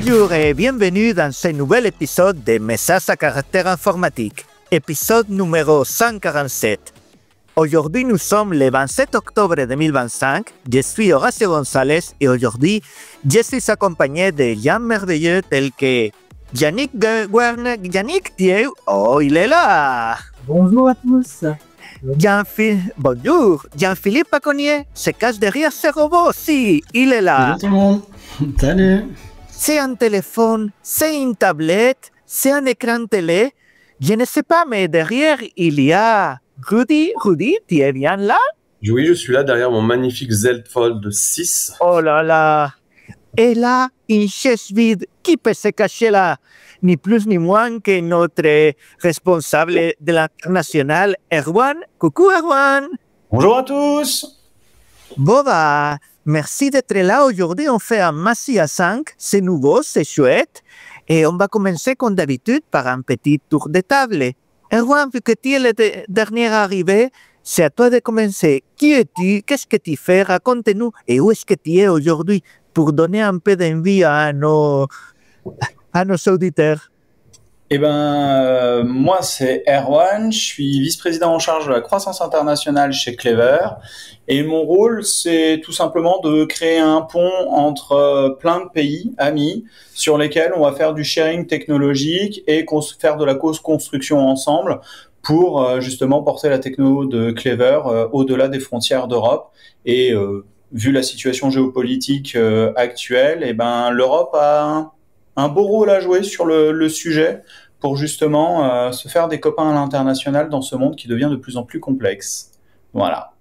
Bonjour et bienvenue dans ce nouvel épisode de Messages à caractère informatique, épisode numéro 147. Aujourd'hui, nous sommes le 27 octobre 2025. Je suis Horacio González et aujourd'hui, je suis accompagné de gens merveilleux tels que Yannick Werner. Yannick, oh, il est là! Bonjour à tous. Bonjour, Jean-Philippe Paconier se cache derrière ce robot. Si, il est là. Bonjour tout le monde. Salut. C'est un téléphone, c'est une tablette, c'est un écran télé. Je ne sais pas, mais derrière, il y a Rudy. Rudy, tu es bien là? Oui, je suis là derrière mon magnifique Z Fold 6. Oh là là! Et là, une chaise vide, qui peut se cacher là? Ni plus ni moins que notre responsable de l'international, Erwan. Coucou Erwan! Bonjour à tous. Bon bah, merci d'être là. Aujourd'hui, on fait un Massi à 5. C'est nouveau, c'est chouette. Et on va commencer comme d'habitude par un petit tour de table. Erwan, vu que tu es le dernier arrivé, c'est à toi de commencer. Qui es-tu? Qu'est-ce que tu fais? Raconte-nous. Et où est-ce que tu es aujourd'hui pour donner un peu d'envie à nos auditeurs? Eh ben, moi c'est Erwan, je suis vice-président en charge de la croissance internationale chez Clever et mon rôle c'est tout simplement de créer un pont entre plein de pays amis sur lesquels on va faire du sharing technologique et faire de la co-construction ensemble pour justement porter la techno de Clever au-delà des frontières d'Europe et vu la situation géopolitique actuelle, eh ben l'Europe a un beau rôle à jouer sur le sujet pour justement se faire des copains à l'international dans ce monde qui devient de plus en plus complexe. Voilà.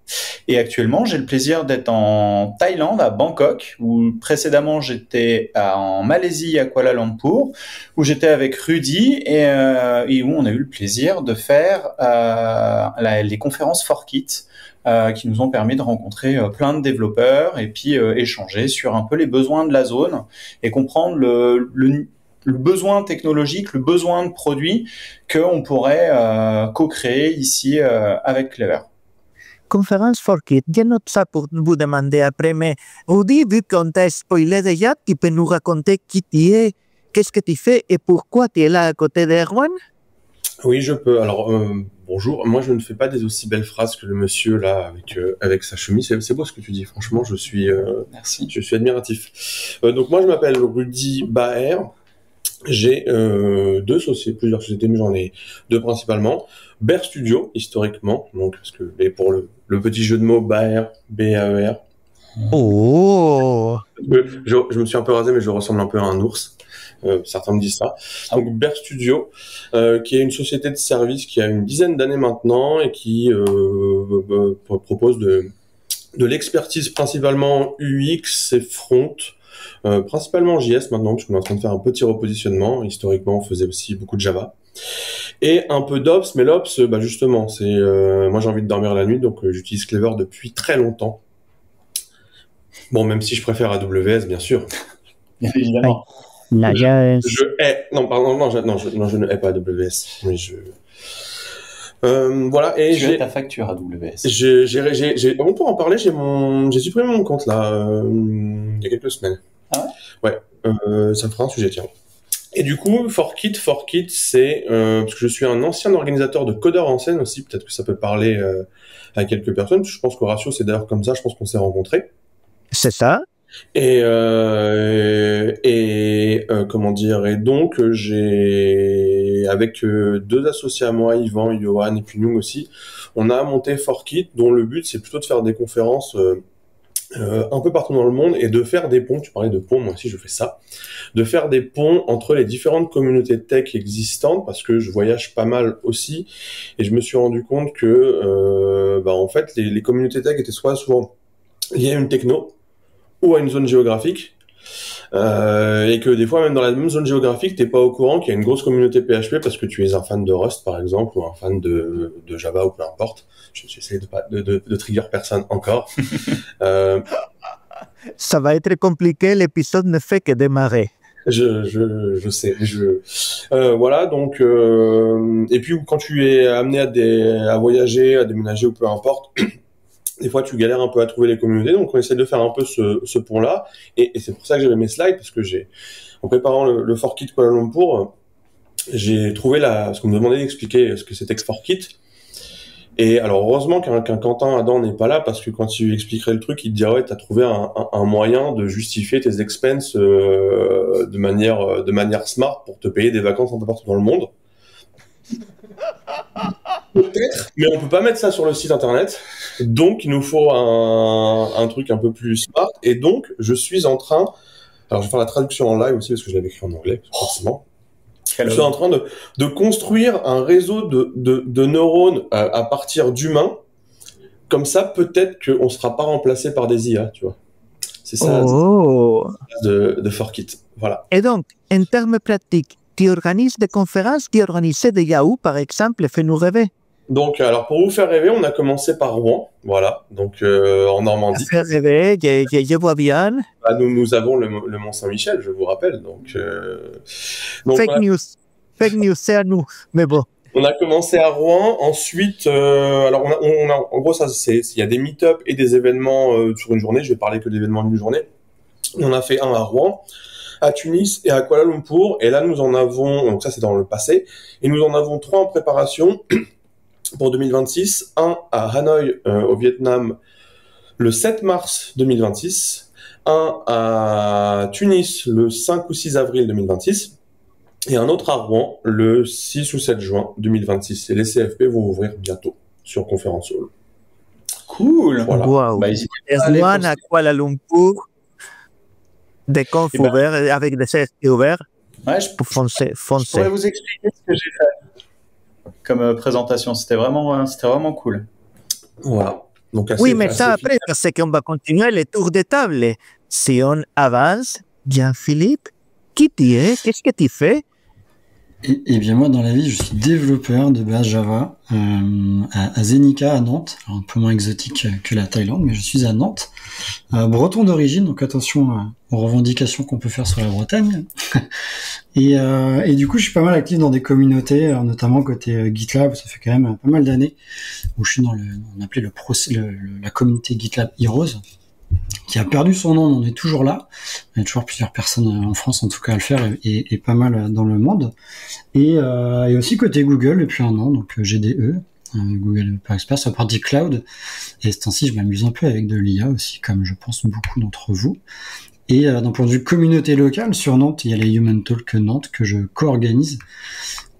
Et actuellement, j'ai le plaisir d'être en Thaïlande, à Bangkok, où précédemment j'étais en Malaisie, à Kuala Lumpur, où j'étais avec Rudy et où on a eu le plaisir de faire les conférences Forkit, qui nous ont permis de rencontrer plein de développeurs et puis échanger sur un peu les besoins de la zone et comprendre le besoin technologique, le besoin de produits qu'on pourrait co-créer ici avec Clever. Conférence Forkit, je note ça pour vous demander après, mais Rudy, vu qu'on t'a spoilé déjà, tu peux nous raconter qui tu es, qu'est-ce que tu fais et pourquoi tu es là à côté d'Erwan? Oui, je peux. Alors, bonjour. Moi, je ne fais pas des aussi belles phrases que le monsieur là avec sa chemise. C'est beau ce que tu dis. Franchement, Merci. Je suis admiratif. Donc moi, je m'appelle Rudy Baer. J'ai plusieurs sociétés, mais j'en ai deux principalement. Baer Studio, historiquement, donc et pour le petit jeu de mots Baer, B-A-E-R. Oh! Je me suis un peu rasé, mais je ressemble un peu à un ours. Certains me disent ça. Donc Baer Studio, qui est une société de services qui a une dizaine d'années maintenant et qui propose de l'expertise principalement UX et front. Principalement JS maintenant, parce qu'on est en train de faire un petit repositionnement. Historiquement, on faisait aussi beaucoup de Java. Et un peu d'Ops, mais l'Ops, justement, c'est moi j'ai envie de dormir la nuit, donc j'utilise Clever depuis très longtemps. Bon, même si je préfère AWS, bien sûr. Bien évidemment. Je hais. Non, pardon, je ne hais pas AWS, mais voilà, et tu as ta facture AWS. On peut en parler, j'ai supprimé mon compte là, il y a quelques semaines. Ah ouais? Ouais, ça fera un sujet, tiens. Et du coup, Forkit, c'est parce que je suis un ancien organisateur de codeurs en scène aussi, peut-être que ça peut parler à quelques personnes. Je pense qu'Horatio, c'est d'ailleurs comme ça, je pense qu'on s'est rencontrés. C'est ça. Et comment dire, et donc j'ai avec deux associés à moi, Yvan, Johan et puis nous aussi, on a monté Forkit, dont le but c'est plutôt de faire des conférences un peu partout dans le monde et de faire des ponts. Tu parlais de ponts, moi aussi je fais ça, de faire des ponts entre les différentes communautés tech existantes, parce que je voyage pas mal aussi et je me suis rendu compte que en fait les communautés tech étaient souvent liées à une techno ou à une zone géographique, et que des fois même dans la même zone géographique t'es pas au courant qu'il y a une grosse communauté PHP parce que tu es un fan de Rust par exemple ou un fan de Java ou peu importe. J'essaie de trigger personne encore. Ça va être compliqué, l'épisode ne fait que démarrer. Je sais. Voilà, donc et puis quand tu es amené à voyager, à déménager ou peu importe, des fois tu galères un peu à trouver les communautés, donc on essaie de faire un peu ce pont-là, et c'est pour ça que j'avais mes slides, parce que en préparant le Forkit Kuala Lumpur, j'ai trouvé parce qu'on me demandait d'expliquer ce que c'était que Forkit. Et alors heureusement qu'un Quentin Adam n'est pas là, parce que quand il lui expliquerait le truc, il te dirait ouais, t'as trouvé un moyen de justifier tes expenses de manière smart pour te payer des vacances un peu partout dans le monde. Peut-être, mais on peut pas mettre ça sur le site internet. Donc il nous faut un truc un peu plus smart. Et donc je suis en train, alors je vais faire la traduction en live aussi parce que je l'avais écrit en anglais, forcément. Je suis en train de construire un réseau de neurones à partir d'humains. Comme ça, peut-être qu'on ne sera pas remplacé par des IA, tu vois. C'est ça de Forkit. Voilà. Et donc, en termes pratiques, tu organises des conférences, tu organises des Yahoo, par exemple, fais-nous rêver. Donc, alors, pour vous faire rêver, on a commencé par Rouen, voilà, donc en Normandie. Faire rêver, je vois bien. Bah, nous avons le Mont-Saint-Michel, je vous rappelle. Donc fake news, c'est à nous, mais bon. On a commencé à Rouen, ensuite, alors en gros, il y a des meet-up et des événements sur une journée. Je vais parler que d'événements d'une journée. On a fait un à Rouen, à Tunis et à Kuala Lumpur. Et là, nous en avons, donc ça c'est dans le passé, et nous en avons 3 en préparation pour 2026. Un à Hanoï, au Vietnam, le 7 mars 2026. Un à Tunis, le 5 ou 6 avril 2026. Et un autre à Rouen, le 6 ou 7 juin 2026. Et les CFP vont ouvrir bientôt sur Conférence Hall. Cool. Voilà. Wow. Bah, Rouen à Kuala Lumpur, des confs ouverts avec des CFP ouverts. Ouais, foncez. Je pourrais vous expliquer ce que j'ai fait comme présentation. C'était vraiment cool. Voilà. Donc, oui, mais ça après, c'est qu'on va continuer les tours de table. Si on avance, Jean-Philippe, qui tu es? Qu'est-ce que tu fais? Et bien moi, dans la vie, je suis développeur de base Java à Zenica, à Nantes. Alors, un peu moins exotique que la Thaïlande, mais je suis à Nantes. Breton d'origine, donc attention aux revendications qu'on peut faire sur la Bretagne. Et du coup, je suis pas mal actif dans des communautés, notamment côté GitLab. Ça fait quand même pas mal d'années où je suis on appelait la communauté GitLab Heroes, qui a perdu son nom, on est toujours là. Il y a toujours plusieurs personnes en France, en tout cas, à le faire, et pas mal dans le monde. Et aussi côté Google, depuis un an, donc GDE, Google Developer Expert, sur la partie cloud. Et ce temps-ci, je m'amuse un peu avec de l'IA aussi, comme je pense beaucoup d'entre vous. Et d'un point de vue communauté locale, sur Nantes, il y a les Human Talk Nantes que je co-organise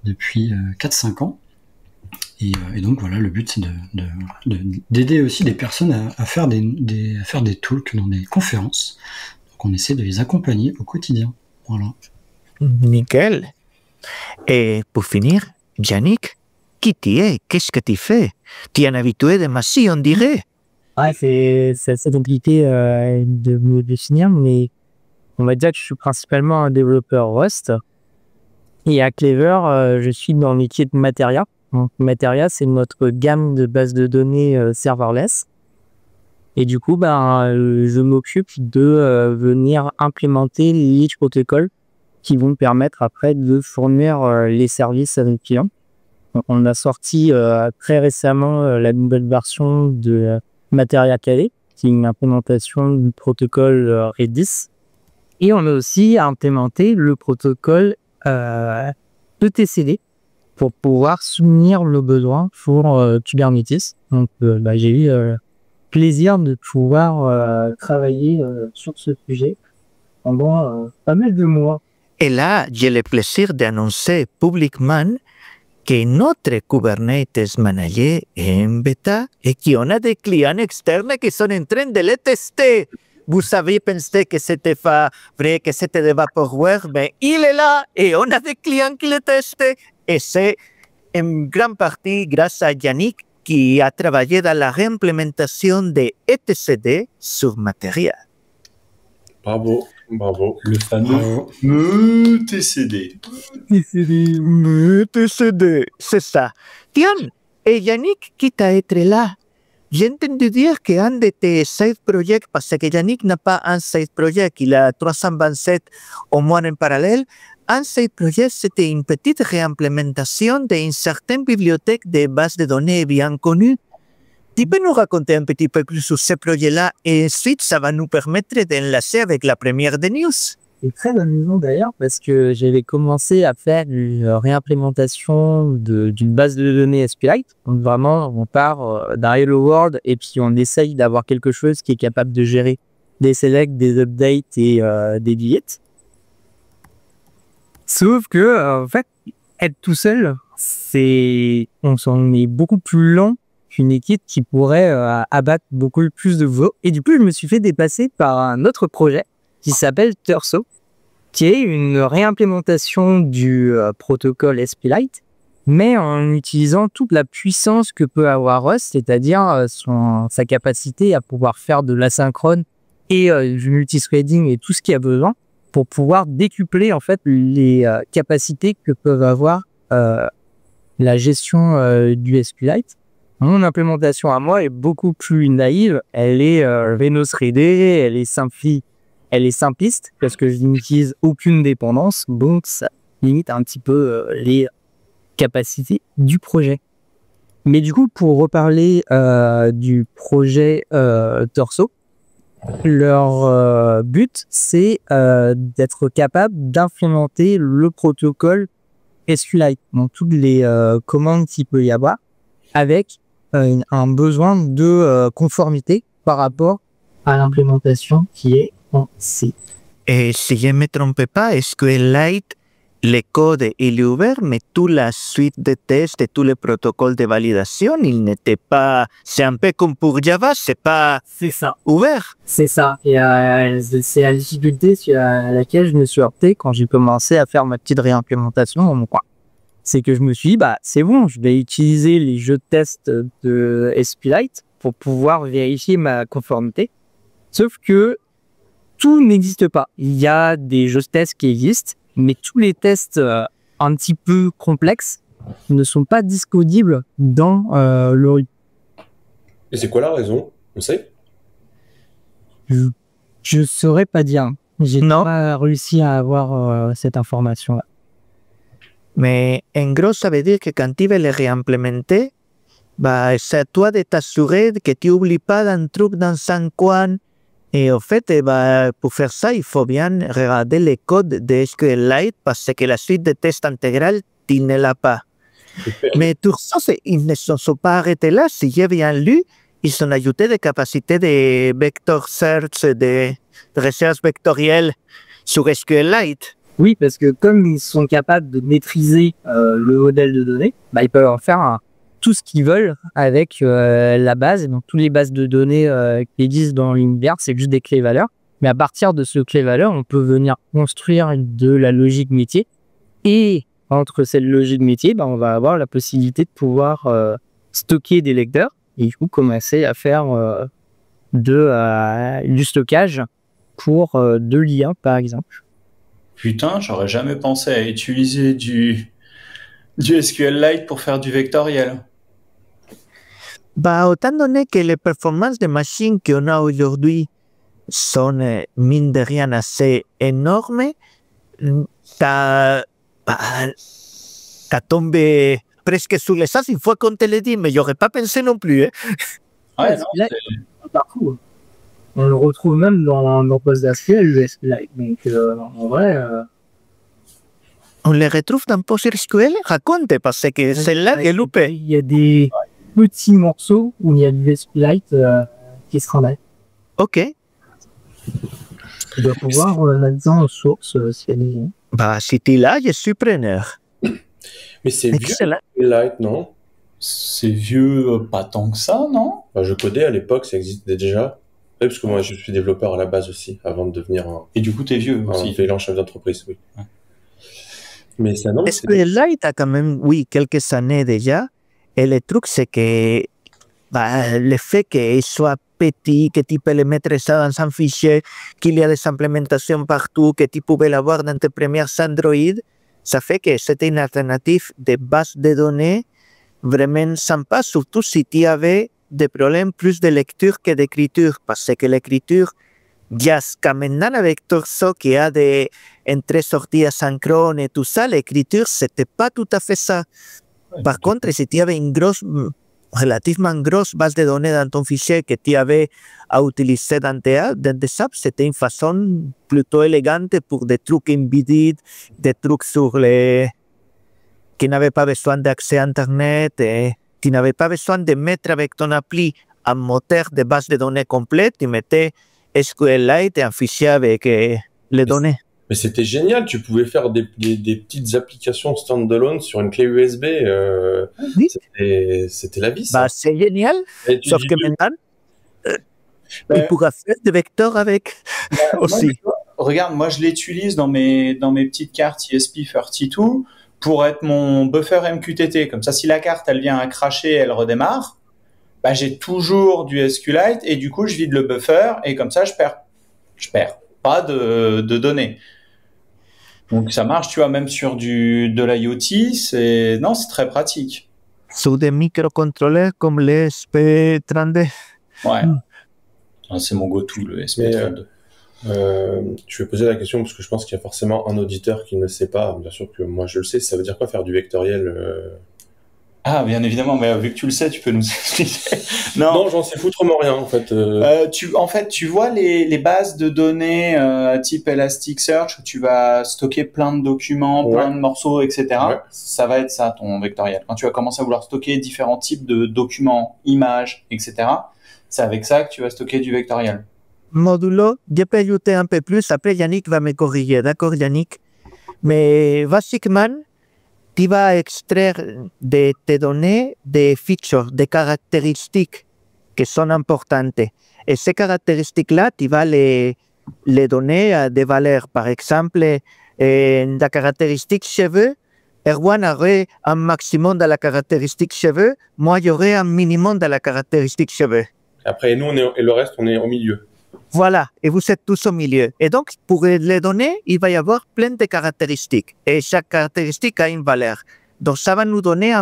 depuis 4-5 ans. Et donc voilà, le but c'est d'aider aussi des personnes à faire des talks dans des conférences. Donc on essaie de les accompagner au quotidien. Voilà. Nickel. Et pour finir, Yannick, qui tu es? Qu'est-ce que tu fais? Tu es un habitué de Massy, on dirait. Ouais, c'est assez compliqué de me définir, mais on va dire que je suis principalement un développeur Rust. Et à Clever, je suis dans le métier de Materia. Donc, Materia, c'est notre gamme de bases de données serverless. Et du coup, je m'occupe de venir implémenter les protocoles qui vont me permettre après de fournir les services à nos clients. Donc, on a sorti très récemment la nouvelle version de Materia Calais, qui est une implémentation du protocole Redis. Et on a aussi implémenté le protocole ETCD pour pouvoir soutenir nos besoins pour Kubernetes. Donc, j'ai eu plaisir de pouvoir travailler sur ce sujet pendant pas mal de mois. Et là, j'ai le plaisir d'annoncer publiquement que notre Kubernetes Manager est en bêta et qu'on a des clients externes qui sont en train de le tester. Vous aviez pensé que c'était pas vrai, que c'était de Vaporware, mais il est là et on a des clients qui le testent. Et c'est en grande partie grâce à Yannick qui a travaillé dans la réimplémentation de etcd sur Materia. Bravo. Le fameux TCD. TCD, c'est ça. Tiens, et Yannick, quitte à être là, j'ai entendu dire qu'un de tes side projects, parce que Yannick n'a pas un side project, il a 327 au moins en parallèle, un side project, c'était une petite réimplémentation d'une certaine bibliothèque de bases de données bien connue. Tu peux nous raconter un petit peu plus sur ce projet-là et ensuite, ça va nous permettre d'enlacer avec la première des news. C'est très amusant d'ailleurs parce que j'avais commencé à faire une réimplémentation d'une base de données SQLite. Donc vraiment, on part d'un Hello World et puis on essaye d'avoir quelque chose qui est capable de gérer des selects, des updates et des deletes. Sauf que, en fait, être tout seul, on s'en est beaucoup plus lent qu'une équipe qui pourrait abattre beaucoup plus de veaux. Et du coup, je me suis fait dépasser par un autre projet qui s'appelle Turso, qui est une réimplémentation du protocole SQLite, mais en utilisant toute la puissance que peut avoir Rust, c'est-à-dire sa capacité à pouvoir faire de l'asynchrone et du multithreading et tout ce qu'il y a besoin pour pouvoir décupler en fait les capacités que peuvent avoir la gestion du SQLite. Mon implémentation à moi est beaucoup plus naïve. Elle est Reno-threadée, elle est simpliste parce que je n'utilise aucune dépendance, donc ça limite un petit peu les capacités du projet. Mais du coup, pour reparler du projet Turso, leur but, c'est d'être capable d'implémenter le protocole SQLite, donc toutes les commandes qu'il peut y avoir, avec un besoin de conformité par rapport à l'implémentation qui est en C. Et si je ne me trompe pas, SQLite, le code il est ouvert, mais toute la suite de tests et tous les protocoles de validation, il n'était pas... C'est un peu comme pour Java, c'est pas ouvert. C'est ça. Et c'est la difficulté à laquelle je me suis heurté quand j'ai commencé à faire ma petite réimplémentation dans mon coin. C'est que je me suis dit, c'est bon, je vais utiliser les jeux de test de SQLite pour pouvoir vérifier ma conformité. Sauf que tout n'existe pas. Il y a des jeux de test qui existent, mais tous les tests un petit peu complexes ne sont pas disponibles dans le RU. Et c'est quoi la raison? On sait? Je saurais pas dire. J'ai pas réussi à avoir cette information-là. Mais en gros, ça veut dire que quand tu veux les réimplémenter, c'est à toi de t'assurer que tu n'oublies pas d'un truc dans un coin. Et en fait, pour faire ça, il faut bien regarder les codes de SQLite parce que la suite de tests intégrale, tu ne l'as pas. Mais tout ça, ils ne se sont pas arrêtés là. Si j'ai bien lu, ils ont ajouté des capacités de vector search, de recherche vectorielle sur SQLite. Oui, parce que comme ils sont capables de maîtriser le modèle de données, ils peuvent en faire tout ce qu'ils veulent avec la base. Et donc, toutes les bases de données qui existent dans l'univers, c'est juste des clés-valeurs. Mais à partir de ce clé-valeur, on peut venir construire de la logique métier. Et entre cette logique métier, on va avoir la possibilité de pouvoir stocker des lecteurs et du coup commencer à faire du stockage pour de l'IA, par exemple. Putain, j'aurais jamais pensé à utiliser du SQLite pour faire du vectoriel. Étant donné que les performances des machines qu'on a aujourd'hui sont, mine de rien, assez énormes, t'as tombé presque sous les sas une fois qu'on te l'a dit, mais j'aurais pas pensé non plus. Ouais, non, là, partout. On le retrouve même dans PostgreSQL, le SQLite. Donc, en vrai... On le retrouve dans PostgreSQL? Raconte, parce que c'est là que loupé. Il y a des petits morceaux où il y a du SQLite qui se ramènent. Ok. Tu dois pouvoir là-dedans, source, si elle est... Si tu es là, je suis preneur. Mais c'est vieux, SQLite, non? C'est vieux, pas tant que ça, non? Je codais à l'époque, ça existait déjà. Oui, parce que moi, je suis développeur à la base aussi, avant de devenir Et du coup, t'es vieux aussi. Un vélan chef d'entreprise, oui. Ouais. Mais ça, non. SQLite a quand même, oui, quelques années déjà. Et le truc, c'est que le fait qu'il soit petit, que tu peux le mettre ça dans un fichier, qu'il y a des implémentations partout, que tu pouvais l'avoir dans tes premières Android, ça fait que c'était une alternative de base de données vraiment sympa, surtout si tu avais des problèmes plus de lecture que d'écriture, parce que l'écriture, jusqu'à maintenant avec Turso qui a des entrées-sorties asynchrones et tout ça, l'écriture, c'était pas tout à fait ça. Par contre, si tu avais une grosse relativement grosse base de données dans ton fichier que tu avais à utiliser dans tes apps, c'était une façon plutôt élégante pour des trucs embedded, des trucs qui n'avaient pas besoin d'accès à Internet et tu n'avais pas besoin de mettre avec ton appli un moteur de base de données complète, tu mettais SQLite et un fichier avec les données. Mais c'était génial, tu pouvais faire des petites applications standalone sur une clé USB. Oui. C'était la vie, ça. Bah, c'est génial, sauf que maintenant, il pourra faire des vecteurs avec aussi. Regarde, moi je l'utilise dans mes petites cartes ESP32 pour être mon buffer MQTT. Comme ça, si la carte elle vient à cracher, elle redémarre, bah, j'ai toujours du SQLite et du coup je vide le buffer et comme ça je perds pas de données. Donc ça marche, tu vois, même sur de l'IoT, c'est très pratique. Sur des microcontrôleurs comme les SP32. Ouais. C'est mon go-to, le SP32. Je vais poser la question parce que je pense qu'il y a forcément un auditeur qui ne sait pas. Bien sûr que moi je le sais. Ça veut dire quoi faire du vectoriel Ah, bien évidemment, mais vu que tu le sais, tu peux nous expliquer. Non, j'en sais foutrement rien en fait. Tu vois les bases de données type Elasticsearch où tu vas stocker plein de documents, plein de morceaux, etc. Ouais. Ça va être ça ton vectoriel. Quand tu vas commencer à vouloir stocker différents types de documents, images, etc. C'est avec ça que tu vas stocker du vectoriel. Modulo, je peux ajouter un peu plus. Après, Yannick va me corriger, d'accord, Yannick? Mais basiquement, tu vas extraire de tes données des features, des caractéristiques qui sont importantes. Et ces caractéristiques-là, tu vas les donner à des valeurs. Par exemple, la caractéristique cheveux, Erwan aurait un maximum de la caractéristique cheveux, moi j'aurais un minimum de la caractéristique cheveux. Après, nous, et le reste, on est au milieu. Voilà, et vous êtes tous au milieu. Et donc, pour les données, il va y avoir plein de caractéristiques. Et chaque caractéristique a une valeur. Donc, ça va nous donner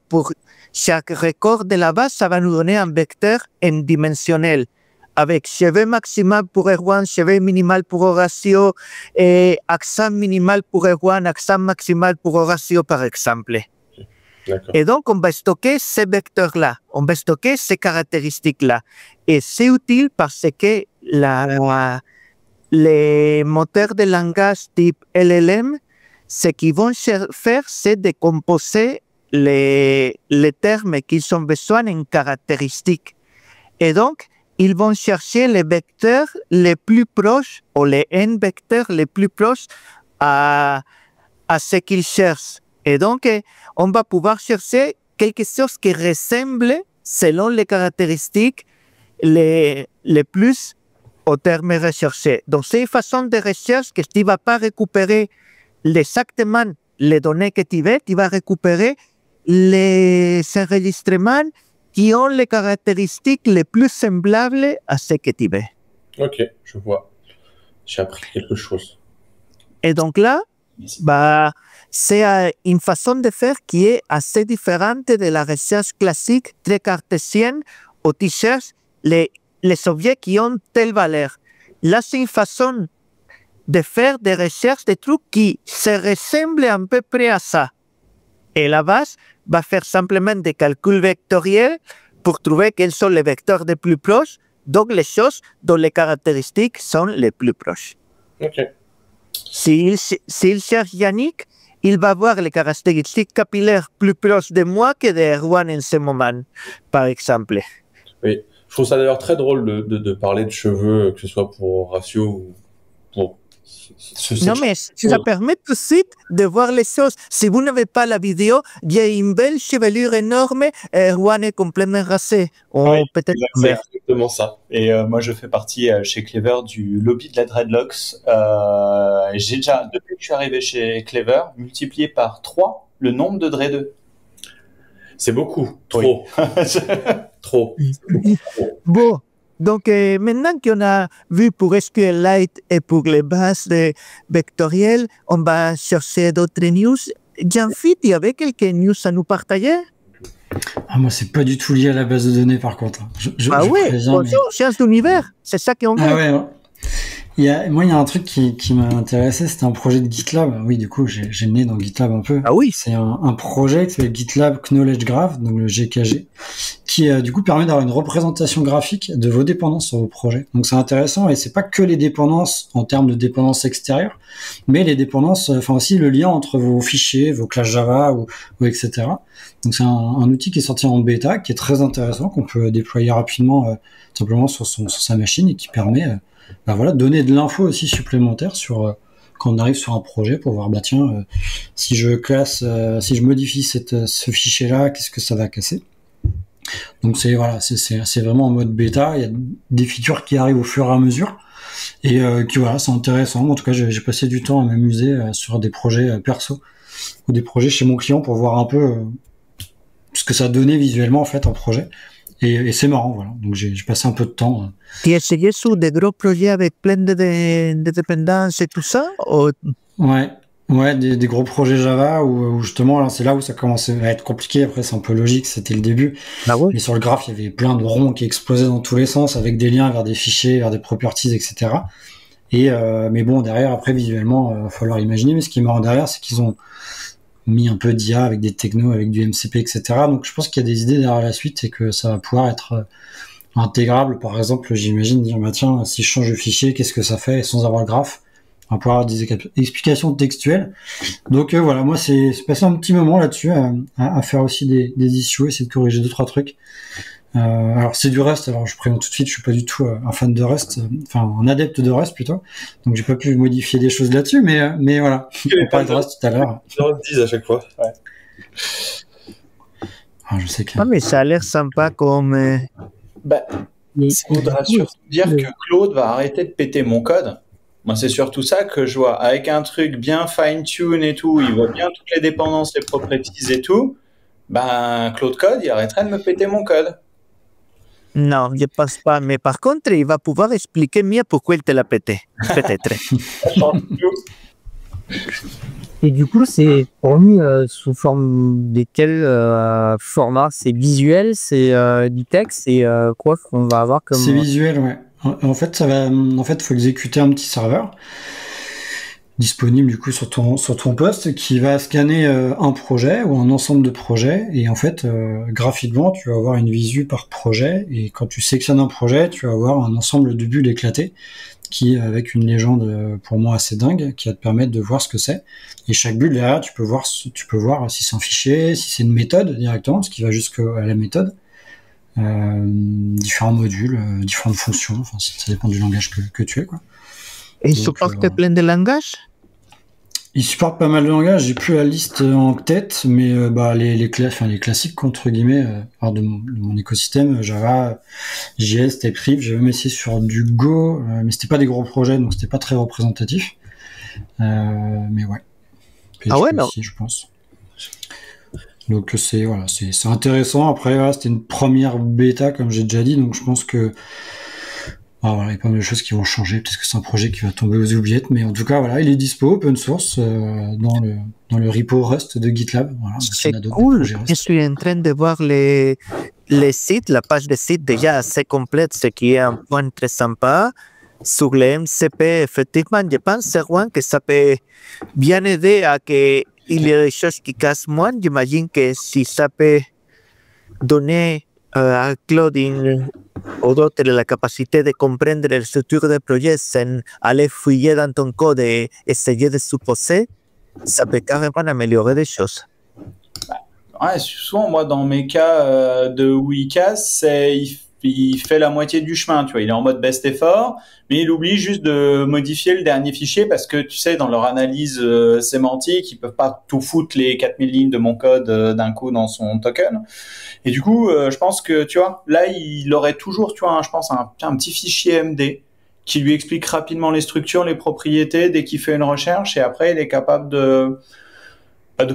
pour chaque record de la base, ça va nous donner un vecteur n-dimensionnel. Avec cheveux maximal pour Erwan, cheveux minimal pour Horacio, et accent minimal pour Erwan, accent maximal pour Horacio, par exemple. Et donc, on va stocker ces vecteurs-là, on va stocker ces caractéristiques-là. Et c'est utile parce que les moteurs de langage type LLM, ce qu'ils vont faire, c'est de composer les termes qu'ils ont besoin en caractéristiques. Et donc, ils vont chercher les vecteurs les plus proches, ou les n vecteurs les plus proches à ce qu'ils cherchent. Et donc, on va pouvoir chercher quelque chose qui ressemble, selon les caractéristiques, les plus au terme recherché. Donc, c'est une façon de recherche que tu ne vas pas récupérer exactement les données que tu veux, tu vas récupérer les enregistrements qui ont les caractéristiques les plus semblables à ce que tu veux. Ok, je vois. J'ai appris quelque chose. Et donc là, c'est une façon de faire qui est assez différente de la recherche classique, très cartésienne, où tu cherches les objets qui ont telle valeur. Là, c'est une façon de faire des recherches, des trucs qui se ressemblent à peu près à ça. Et la base va faire simplement des calculs vectoriels pour trouver quels sont les vecteurs les plus proches, donc les choses dont les caractéristiques sont les plus proches. Ok. S'il cherche Yannick, il va voir les caractéristiques capillaires plus proches de moi que de Erwan en ce moment, par exemple. Oui, je trouve ça d'ailleurs très drôle de parler de cheveux, que ce soit pour Horacio ou pour... Non, mais ça permet tout de suite de voir les choses. Si vous n'avez pas la vidéo, il y a une belle chevelure énorme, Erwan est complètement rasé. Oui, peut-être c'est exactement ça. Et moi, je fais partie chez Clever du lobby de la dreadlocks. J'ai déjà, depuis que je suis arrivé chez Clever, multiplié par 3 le nombre de dreadeux. C'est beaucoup, trop. Oui. Trop. Bon. Donc, maintenant qu'on a vu pour SQLite et pour les bases vectorielles, on va chercher d'autres news. Jean-Philippe, il y avait quelques news à nous partager? Moi, c'est pas du tout lié à la base de données, par contre. Oui, bonjour, sciences d'univers, c'est ça qu'on veut. Ah ouais, Moi, il y a un truc qui m'a intéressé, c'était un projet de GitLab. Oui, du coup, j'ai le nez dans GitLab un peu. Ah oui. C'est un projet qui s'appelle GitLab Knowledge Graph, donc le GKG, qui du coup permet d'avoir une représentation graphique de vos dépendances sur vos projets. Donc c'est intéressant, et c'est pas que les dépendances en termes de dépendances extérieures, mais les dépendances, enfin aussi le lien entre vos fichiers, vos classes Java ou etc. Donc c'est un outil qui est sorti en bêta, qui est très intéressant, qu'on peut déployer rapidement simplement sur sa machine, et qui permet voilà, donner de l'info aussi supplémentaire sur quand on arrive sur un projet, pour voir si je modifie ce fichier là, qu'est-ce que ça va casser. Donc c'est vraiment en mode bêta. Il y a des features qui arrivent au fur et à mesure, et c'est intéressant. En tout cas, j'ai passé du temps à m'amuser sur des projets perso ou des projets chez mon client, pour voir un peu ce que ça donnait visuellement en fait un projet. Et c'est marrant, voilà. Donc j'ai passé un peu de temps. Tu as essayé sur des gros projets avec plein de dépendances et tout ça, ou... Ouais, des gros projets Java où justement, là, c'est là où ça commençait à être compliqué. Après, c'est un peu logique, c'était le début. Ah ouais. Mais sur le graphe, il y avait plein de ronds qui explosaient dans tous les sens, avec des liens vers des fichiers, vers des properties, etc. Mais bon, derrière, après, visuellement, il va falloir imaginer. Mais ce qui est marrant derrière, c'est qu'ils ont mis un peu d'IA avec des technos, avec du MCP, etc. Donc je pense qu'il y a des idées derrière la suite, et que ça va pouvoir être intégrable. Par exemple, j'imagine dire, tiens, si je change de fichier, qu'est-ce que ça fait sans avoir le graphe? On va pouvoir avoir des explications textuelles. Donc voilà, moi c'est passé un petit moment là-dessus à faire aussi des issues, essayer de corriger 2-3 trucs. Alors c'est du Rust, alors je préviens tout de suite, je suis pas du tout un fan de Rust, enfin un adepte de Rust plutôt, donc j'ai pas pu modifier des choses là-dessus, mais voilà, on parlait de Rust tout à l'heure. Ils le disent à chaque fois. Ouais. Ah, je sais que... Ah, mais ça a l'air sympa comme... Ça voudra surtout dire que Claude va arrêter de péter mon code. Moi, c'est surtout ça que je vois. Avec un truc bien fine-tune et tout, il voit bien toutes les dépendances, les properties et tout, Claude Code, il arrêterait de me péter mon code. Non, je pense pas. Mais par contre, il va pouvoir expliquer mieux pourquoi il te l'a pété. Peut-être. Et du coup, c'est fourni sous forme de quel format? C'est visuel, c'est du texte, c'est quoi qu'on va avoir comme... C'est visuel, ouais. En fait, faut exécuter un petit serveur disponible du coup sur ton poste, qui va scanner un projet ou un ensemble de projets, et en fait graphiquement tu vas avoir une visu par projet, et quand tu sélectionnes un projet, tu vas avoir un ensemble de bulles éclatées qui, avec une légende pour moi assez dingue, qui va te permettre de voir ce que c'est, et chaque bulle derrière tu peux voir si c'est un fichier, si c'est une méthode directement, ce qui va jusqu'à la méthode, différents modules, différentes fonctions, enfin ça dépend du langage que tu es, quoi. Et il supporte plein de langages? Il supporte pas mal de langages, j'ai plus la liste en tête, mais les classiques entre guillemets de mon écosystème, Java, JS, TypeScript. J'ai même essayé sur du Go, mais c'était pas des gros projets, donc c'était pas très représentatif. Mais ouais. PHP aussi, je pense. Donc c'est intéressant. Après c'était une première bêta, comme j'ai déjà dit, donc je pense que il y a pas mal de choses qui vont changer. Peut-être que c'est un projet qui va tomber aux oubliettes, mais en tout cas, voilà, il est dispo, open source, dans le repo Rust de GitLab. Voilà, c'est cool. Je suis en train de voir les sites, la page de site déjà assez complète, ce qui est un point très sympa. Sur les MCP, effectivement, je pense, Erwan, que ça peut bien aider à qu'il y ait des choses qui cassent moins. J'imagine que si ça peut donner à Claude ou d'autres la capacité de comprendre la structure des projets sans aller fouiller dans ton code et essayer de supposer, ça peut carrément améliorer des choses. Ouais, souvent, moi, dans mes cas de où il casse, il fait la moitié du chemin, tu vois. Il est en mode best effort, mais il oublie juste de modifier le dernier fichier parce que, tu sais, dans leur analyse sémantique, ils peuvent pas tout foutre les 4000 lignes de mon code d'un coup dans son token. Et du coup, je pense que, tu vois, là, il aurait toujours, tu vois, je pense, un petit fichier MD qui lui explique rapidement les structures, les propriétés dès qu'il fait une recherche, et après, il est capable de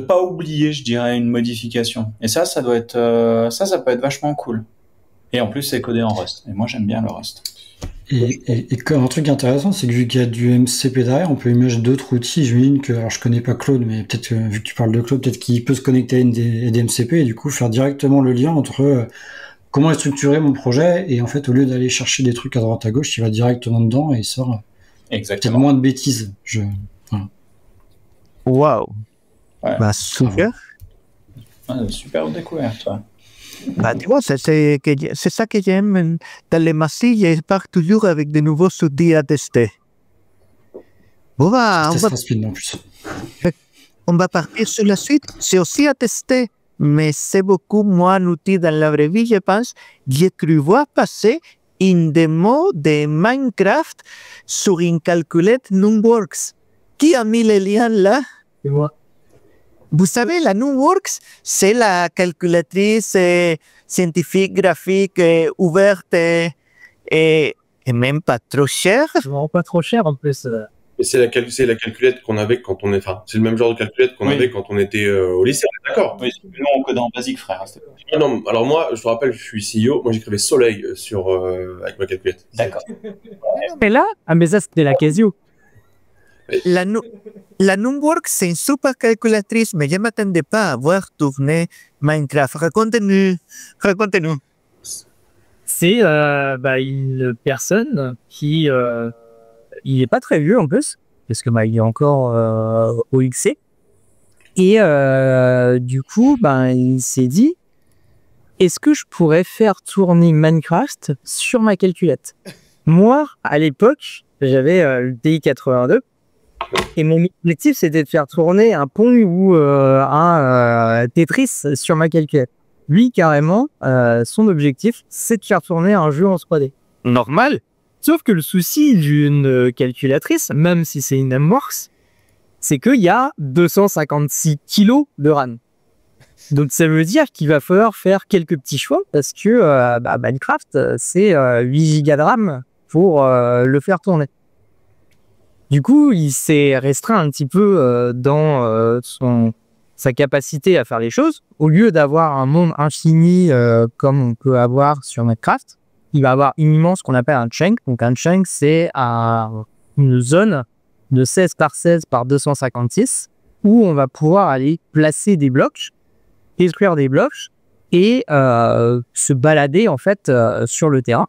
pas oublier, je dirais, une modification. Et ça doit être, ça peut être vachement cool. Et en plus, c'est codé en Rust. Et moi, j'aime bien le Rust. Et un truc intéressant, c'est que vu qu'il y a du MCP derrière, on peut imaginer d'autres outils. J'imagine que, alors je connais pas Claude, mais peut-être que, vu que tu parles de Claude, peut-être qu'il peut se connecter à des MCP et du coup faire directement le lien entre comment est structuré mon projet, et en fait, au lieu d'aller chercher des trucs à droite à gauche, il va directement dedans et il sort C'est Exactement. moins de bêtises. Voilà. Waouh. Ouais. Bah, super. Super découverte. Ouais. Bah, tu vois, c'est ça que j'aime dans les massifs. Je pars toujours avec de nouveaux outils à tester. Bon, bah, Ça se rapidement en plus. on va partir sur la suite. C'est aussi à tester, mais c'est beaucoup moins utile dans la vraie vie, je pense. J'ai cru voir passer une démo de Minecraft sur une calculette Numworks. Qui a mis les liens là? C'est moi. Vous savez, la Numworks, c'est la calculatrice scientifique, graphique, ouverte et même pas trop chère. Je me rends pas trop cher en plus. Et c'est la calculette qu'on avait quand on est, enfin, c'est le même genre de calculette qu'on Oui. avait quand on était au lycée, on est d'accord? Oui, nous on code en basique, frère. Ah non, alors moi, je te rappelle, je suis CEO, moi j'écrivais soleil avec ma calculette. D'accord. Mais là, ah mais ça c'était la Casio. La Numworks, c'est une super calculatrice, mais je ne m'attendais pas à voir tourner Minecraft. Racontez-nous. C'est une personne qui il est pas très vieux en plus parce que il est encore au XC et du coup il s'est dit est-ce que je pourrais faire tourner Minecraft sur ma calculette. Moi à l'époque j'avais le TI-82 et mon objectif c'était de faire tourner un Pong ou un Tetris sur ma calculette. Lui, carrément, son objectif, c'est de faire tourner un jeu en 3D. Normal. Sauf que le souci d'une calculatrice, même si c'est une Numworks, c'est qu'il y a 256 kilos de RAM. Donc ça veut dire qu'il va falloir faire quelques petits choix parce que Minecraft, c'est 8 gigas de RAM pour le faire tourner. Du coup, il s'est restreint un petit peu dans sa capacité à faire les choses. Au lieu d'avoir un monde infini comme on peut avoir sur Minecraft, il va avoir une ce qu'on appelle un chunk. Donc un chunk, c'est une zone de 16 par 16 par 256 où on va pouvoir aller placer des blocs, détruire des blocs et se balader en fait sur le terrain.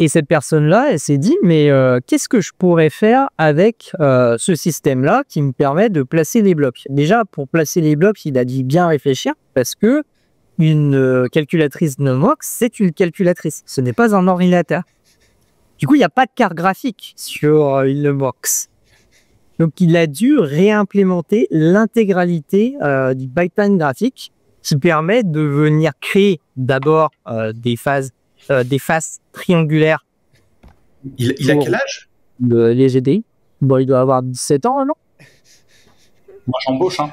Et cette personne-là, elle s'est dit, mais qu'est-ce que je pourrais faire avec ce système-là qui me permet de placer les blocs? Déjà, pour placer les blocs, il a dû bien réfléchir parce que une calculatrice Numworks, c'est une calculatrice. Ce n'est pas un ordinateur. Du coup, il n'y a pas de carte graphique sur une Numworks. Donc, il a dû réimplémenter l'intégralité du pipeline graphique qui permet de venir créer d'abord des faces triangulaires. Il a quel âge? Les GDI. Bon, il doit avoir 17 ans, non? Moi j'embauche, hein.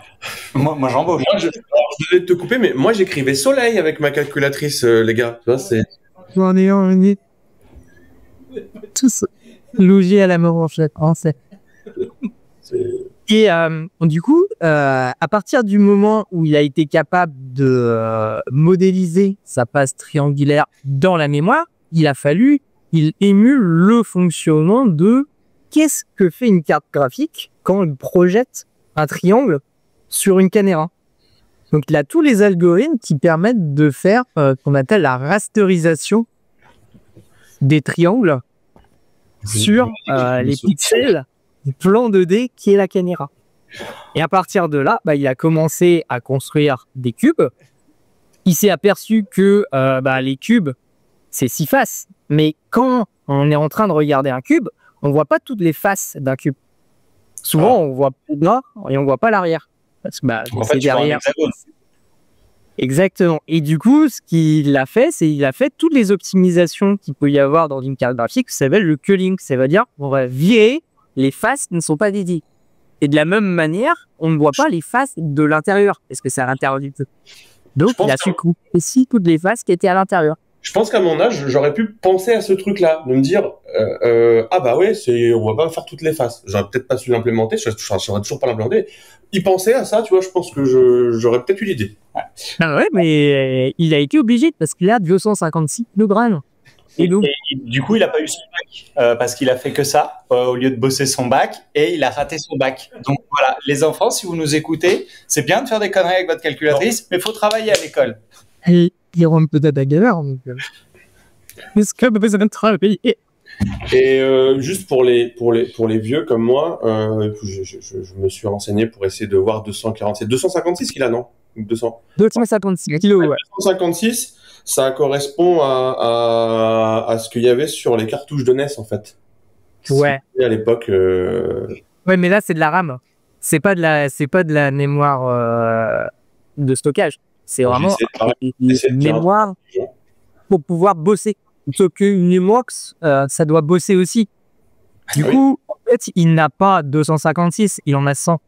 Moi j'embauche. Moi, je devais te couper, mais moi j'écrivais soleil avec ma calculatrice, les gars. Tu vois, c'est... J'en ai un. Tous logés à la mort en fait. Et du coup, à partir du moment où il a été capable de modéliser sa face triangulaire dans la mémoire, il a fallu qu'il émule le fonctionnement de qu'est-ce que fait une carte graphique quand il projette un triangle sur une caméra. Donc il a tous les algorithmes qui permettent de faire ce qu'on appelle la rasterisation des triangles sur les pixels du plan 2D qui est la caméra. Et à partir de là, il a commencé à construire des cubes. Il s'est aperçu que les cubes, c'est 6 faces. Mais quand on est en train de regarder un cube, on ne voit pas toutes les faces d'un cube. Souvent, on voit le bas et on ne voit pas l'arrière. Parce que c'est derrière. Exactement. Et du coup, ce qu'il a fait, c'est qu'il a fait toutes les optimisations qu'il peut y avoir dans une carte graphique, ça s'appelle le culling. Ça veut dire on va virer les faces qui ne sont pas dédiées. Et de la même manière, on ne voit pas les faces de l'intérieur, parce que c'est à l'intérieur du jeu. Donc, il a su couper ici toutes les faces qui étaient à l'intérieur. Je pense qu'à mon âge, j'aurais pu penser à ce truc-là, de me dire, on va pas faire toutes les faces. J'aurais peut-être pas su l'implémenter, je saurais toujours pas l'implémenter. Il pensait à ça, tu vois, je pense que j'aurais peut-être eu l'idée. Ouais. Ah ouais, mais il a été obligé, parce qu'il a 256 kilogrammes. Et du coup, il n'a pas eu son bac parce qu'il a fait que ça au lieu de bosser son bac et il a raté son bac. Donc voilà, les enfants, si vous nous écoutez, c'est bien de faire des conneries avec votre calculatrice, mais il faut travailler à l'école. Ils rentrent peut-être à galère. Est-ce que besoin de travailler? Et juste pour les vieux comme moi, je me suis renseigné pour essayer de voir 247, 256 qu'il a, non? 200. 256 kilos, ouais. 256, ça correspond à ce qu'il y avait sur les cartouches de NES en fait. Ouais. À l'époque. Ouais, mais là c'est de la RAM. C'est pas de la mémoire de stockage. C'est vraiment une mémoire pour pouvoir bosser. Sauf qu'une mémoire, ça doit bosser aussi. Du coup, en fait, il n'a pas 256, il en a 100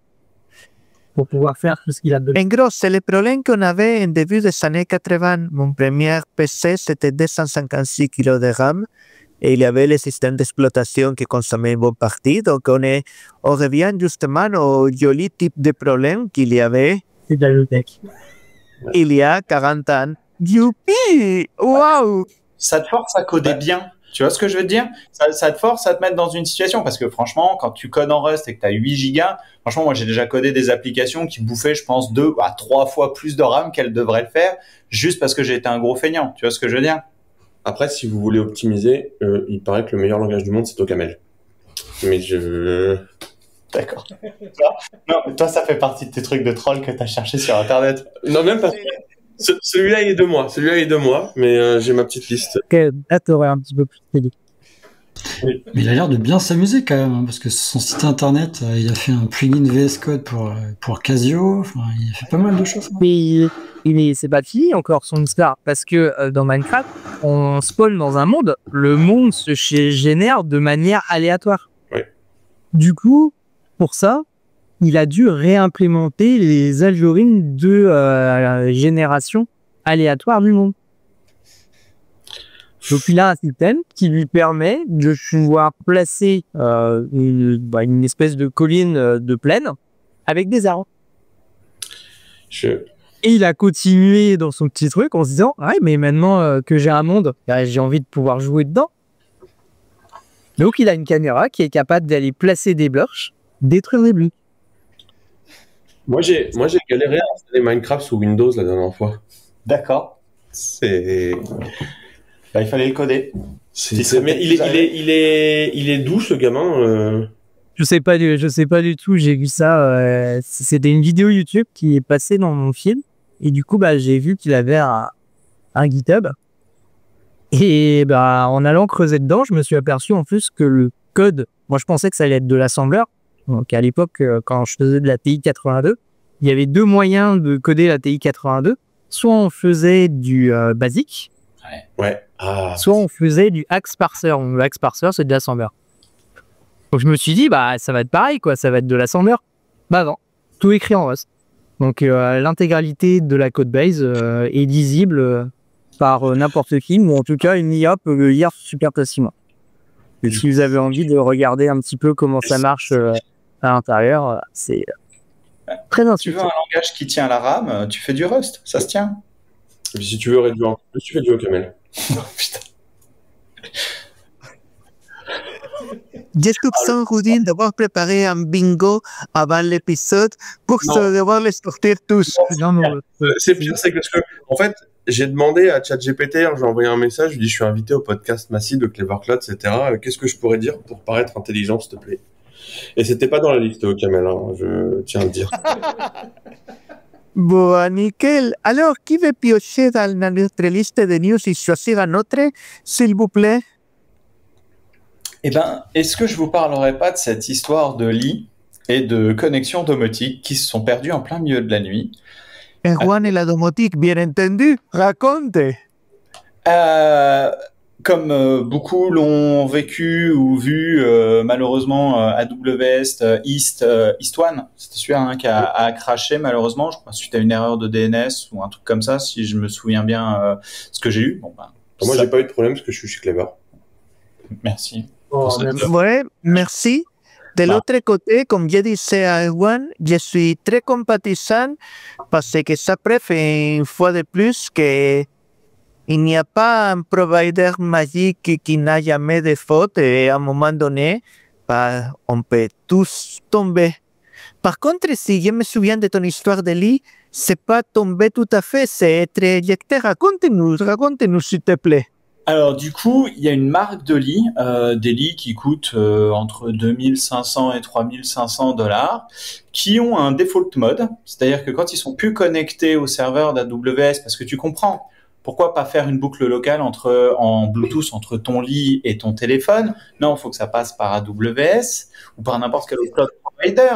pour pouvoir faire tout ce qu'il a besoin. En gros, c'est le problème qu'on avait en début des années 80. Mon premier PC, c'était 256 kilos de RAM et il y avait le système d'exploitation qui consommait une bonne partie. Donc, on revient justement au joli type de problème qu'il y avait C'est de la low-tech. Il y a 40 ans. Youpi! Waouh! Ça te force à coder bien. Tu vois ce que je veux te dire? Ça te force à te mettre dans une situation parce que franchement, quand tu codes en Rust et que tu as 8 gigas, franchement, moi j'ai déjà codé des applications qui bouffaient, je pense, 2 à 3 fois plus de RAM qu'elles devraient le faire juste parce que j'ai été un gros feignant. Tu vois ce que je veux dire? Après, si vous voulez optimiser, il paraît que le meilleur langage du monde, c'est OCaml. Mais D'accord. Non, mais toi, ça fait partie de tes trucs de troll que tu as cherché sur Internet. Non, même pas. Celui-là, il est de moi. Mais j'ai ma petite liste. Là, t'aurais un petit peu plus de crédit. Mais il a l'air de bien s'amuser quand même, hein, parce que sur son site internet, il a fait un plugin VS Code pour Casio. Enfin, il a fait pas mal de choses. Hein. Mais c'est pas fini encore son histoire, parce que dans Minecraft, on spawn dans un monde, le monde se génère de manière aléatoire. Ouais. Du coup, pour ça, il a dû réimplémenter les algorithmes de génération aléatoire du monde. Donc il a un système qui lui permet de pouvoir placer une espèce de colline de plaine avec des arbres. Et il a continué dans son petit truc en se disant « Ouais, mais maintenant que j'ai un monde, j'ai envie de pouvoir jouer dedans. » Donc il a une caméra qui est capable d'aller placer des blocs, détruire des blocs. Moi, j'ai galéré à installer Minecraft sous Windows la dernière fois. D'accord. Il fallait le coder. Mais il est doux, ce gamin. Je sais pas du tout. J'ai vu ça. C'était une vidéo YouTube qui est passée dans mon film. Et du coup, j'ai vu qu'il avait un GitHub. Et en allant creuser dedans, je me suis aperçu en plus que le code, moi je pensais que ça allait être de l'assembleur. Donc à l'époque, quand je faisais de la TI 82, il y avait deux moyens de coder la TI 82. Soit on faisait du basique, soit on faisait du axe parser. Le axe parser, c'est de l'assembleur. Donc je me suis dit, ça va être pareil, quoi. Ça va être de l'assembleur. Non, tout écrit en Rust. Donc l'intégralité de la codebase est lisible par n'importe qui, ou en tout cas une IA peut le lire super facilement. Et si vous avez envie de regarder un petit peu comment ça marche à l'intérieur, c'est très intuitif. Tu veux un langage qui tient la RAM, tu fais du Rust, ça se tient. Et puis si tu veux réduire encore plus, tu fais du OCaml. Putain. J'ai soupçonné Rudy d'avoir préparé un bingo avant l'épisode pour devoir les sortir tous. C'est pire, c'est que en fait, j'ai demandé à ChatGPT, j'ai envoyé un message, je lui ai dit je suis invité au podcast Massy de Clever Cloud, etc. Qu'est-ce que je pourrais dire pour paraître intelligent, s'il te plaît? Et c'était pas dans la liste OCaml, je tiens à le dire. Bon, nickel. Alors, qui veut piocher dans notre liste de news et choisir un autre, s'il vous plaît? Eh ben, est-ce que je vous parlerai pas de cette histoire de lit et de connexion domotique qui se sont perdus en plein milieu de la nuit? Erwan et la domotique, bien entendu. Raconte. Comme beaucoup l'ont vécu ou vu, malheureusement, AWS East One, c'était celui qui a craché malheureusement, je crois, suite à une erreur de DNS ou un truc comme ça, si je me souviens bien ce que j'ai eu. Moi, j'ai pas eu de problème parce que je suis chez Clever. Merci. Ouais, merci. De l'autre côté, comme je disais à Erwan, je suis très compatissant parce que ça prouve une fois de plus que il n'y a pas un provider magique qui n'a jamais de faute et à un moment donné, on peut tous tomber. Par contre, si je me souviens de ton histoire de lit, c'est pas tomber tout à fait, c'est être éjecté. Raconte-nous s'il te plaît. Alors du coup, il y a une marque de lit, des lits qui coûtent entre 2500 et 3500 $, qui ont un default mode, c'est-à-dire que quand ils sont plus connectés au serveur d'AWS, parce que tu comprends, pourquoi pas faire une boucle locale en Bluetooth entre ton lit et ton téléphone? Non, il faut que ça passe par AWS ou par n'importe quel autre cloud provider.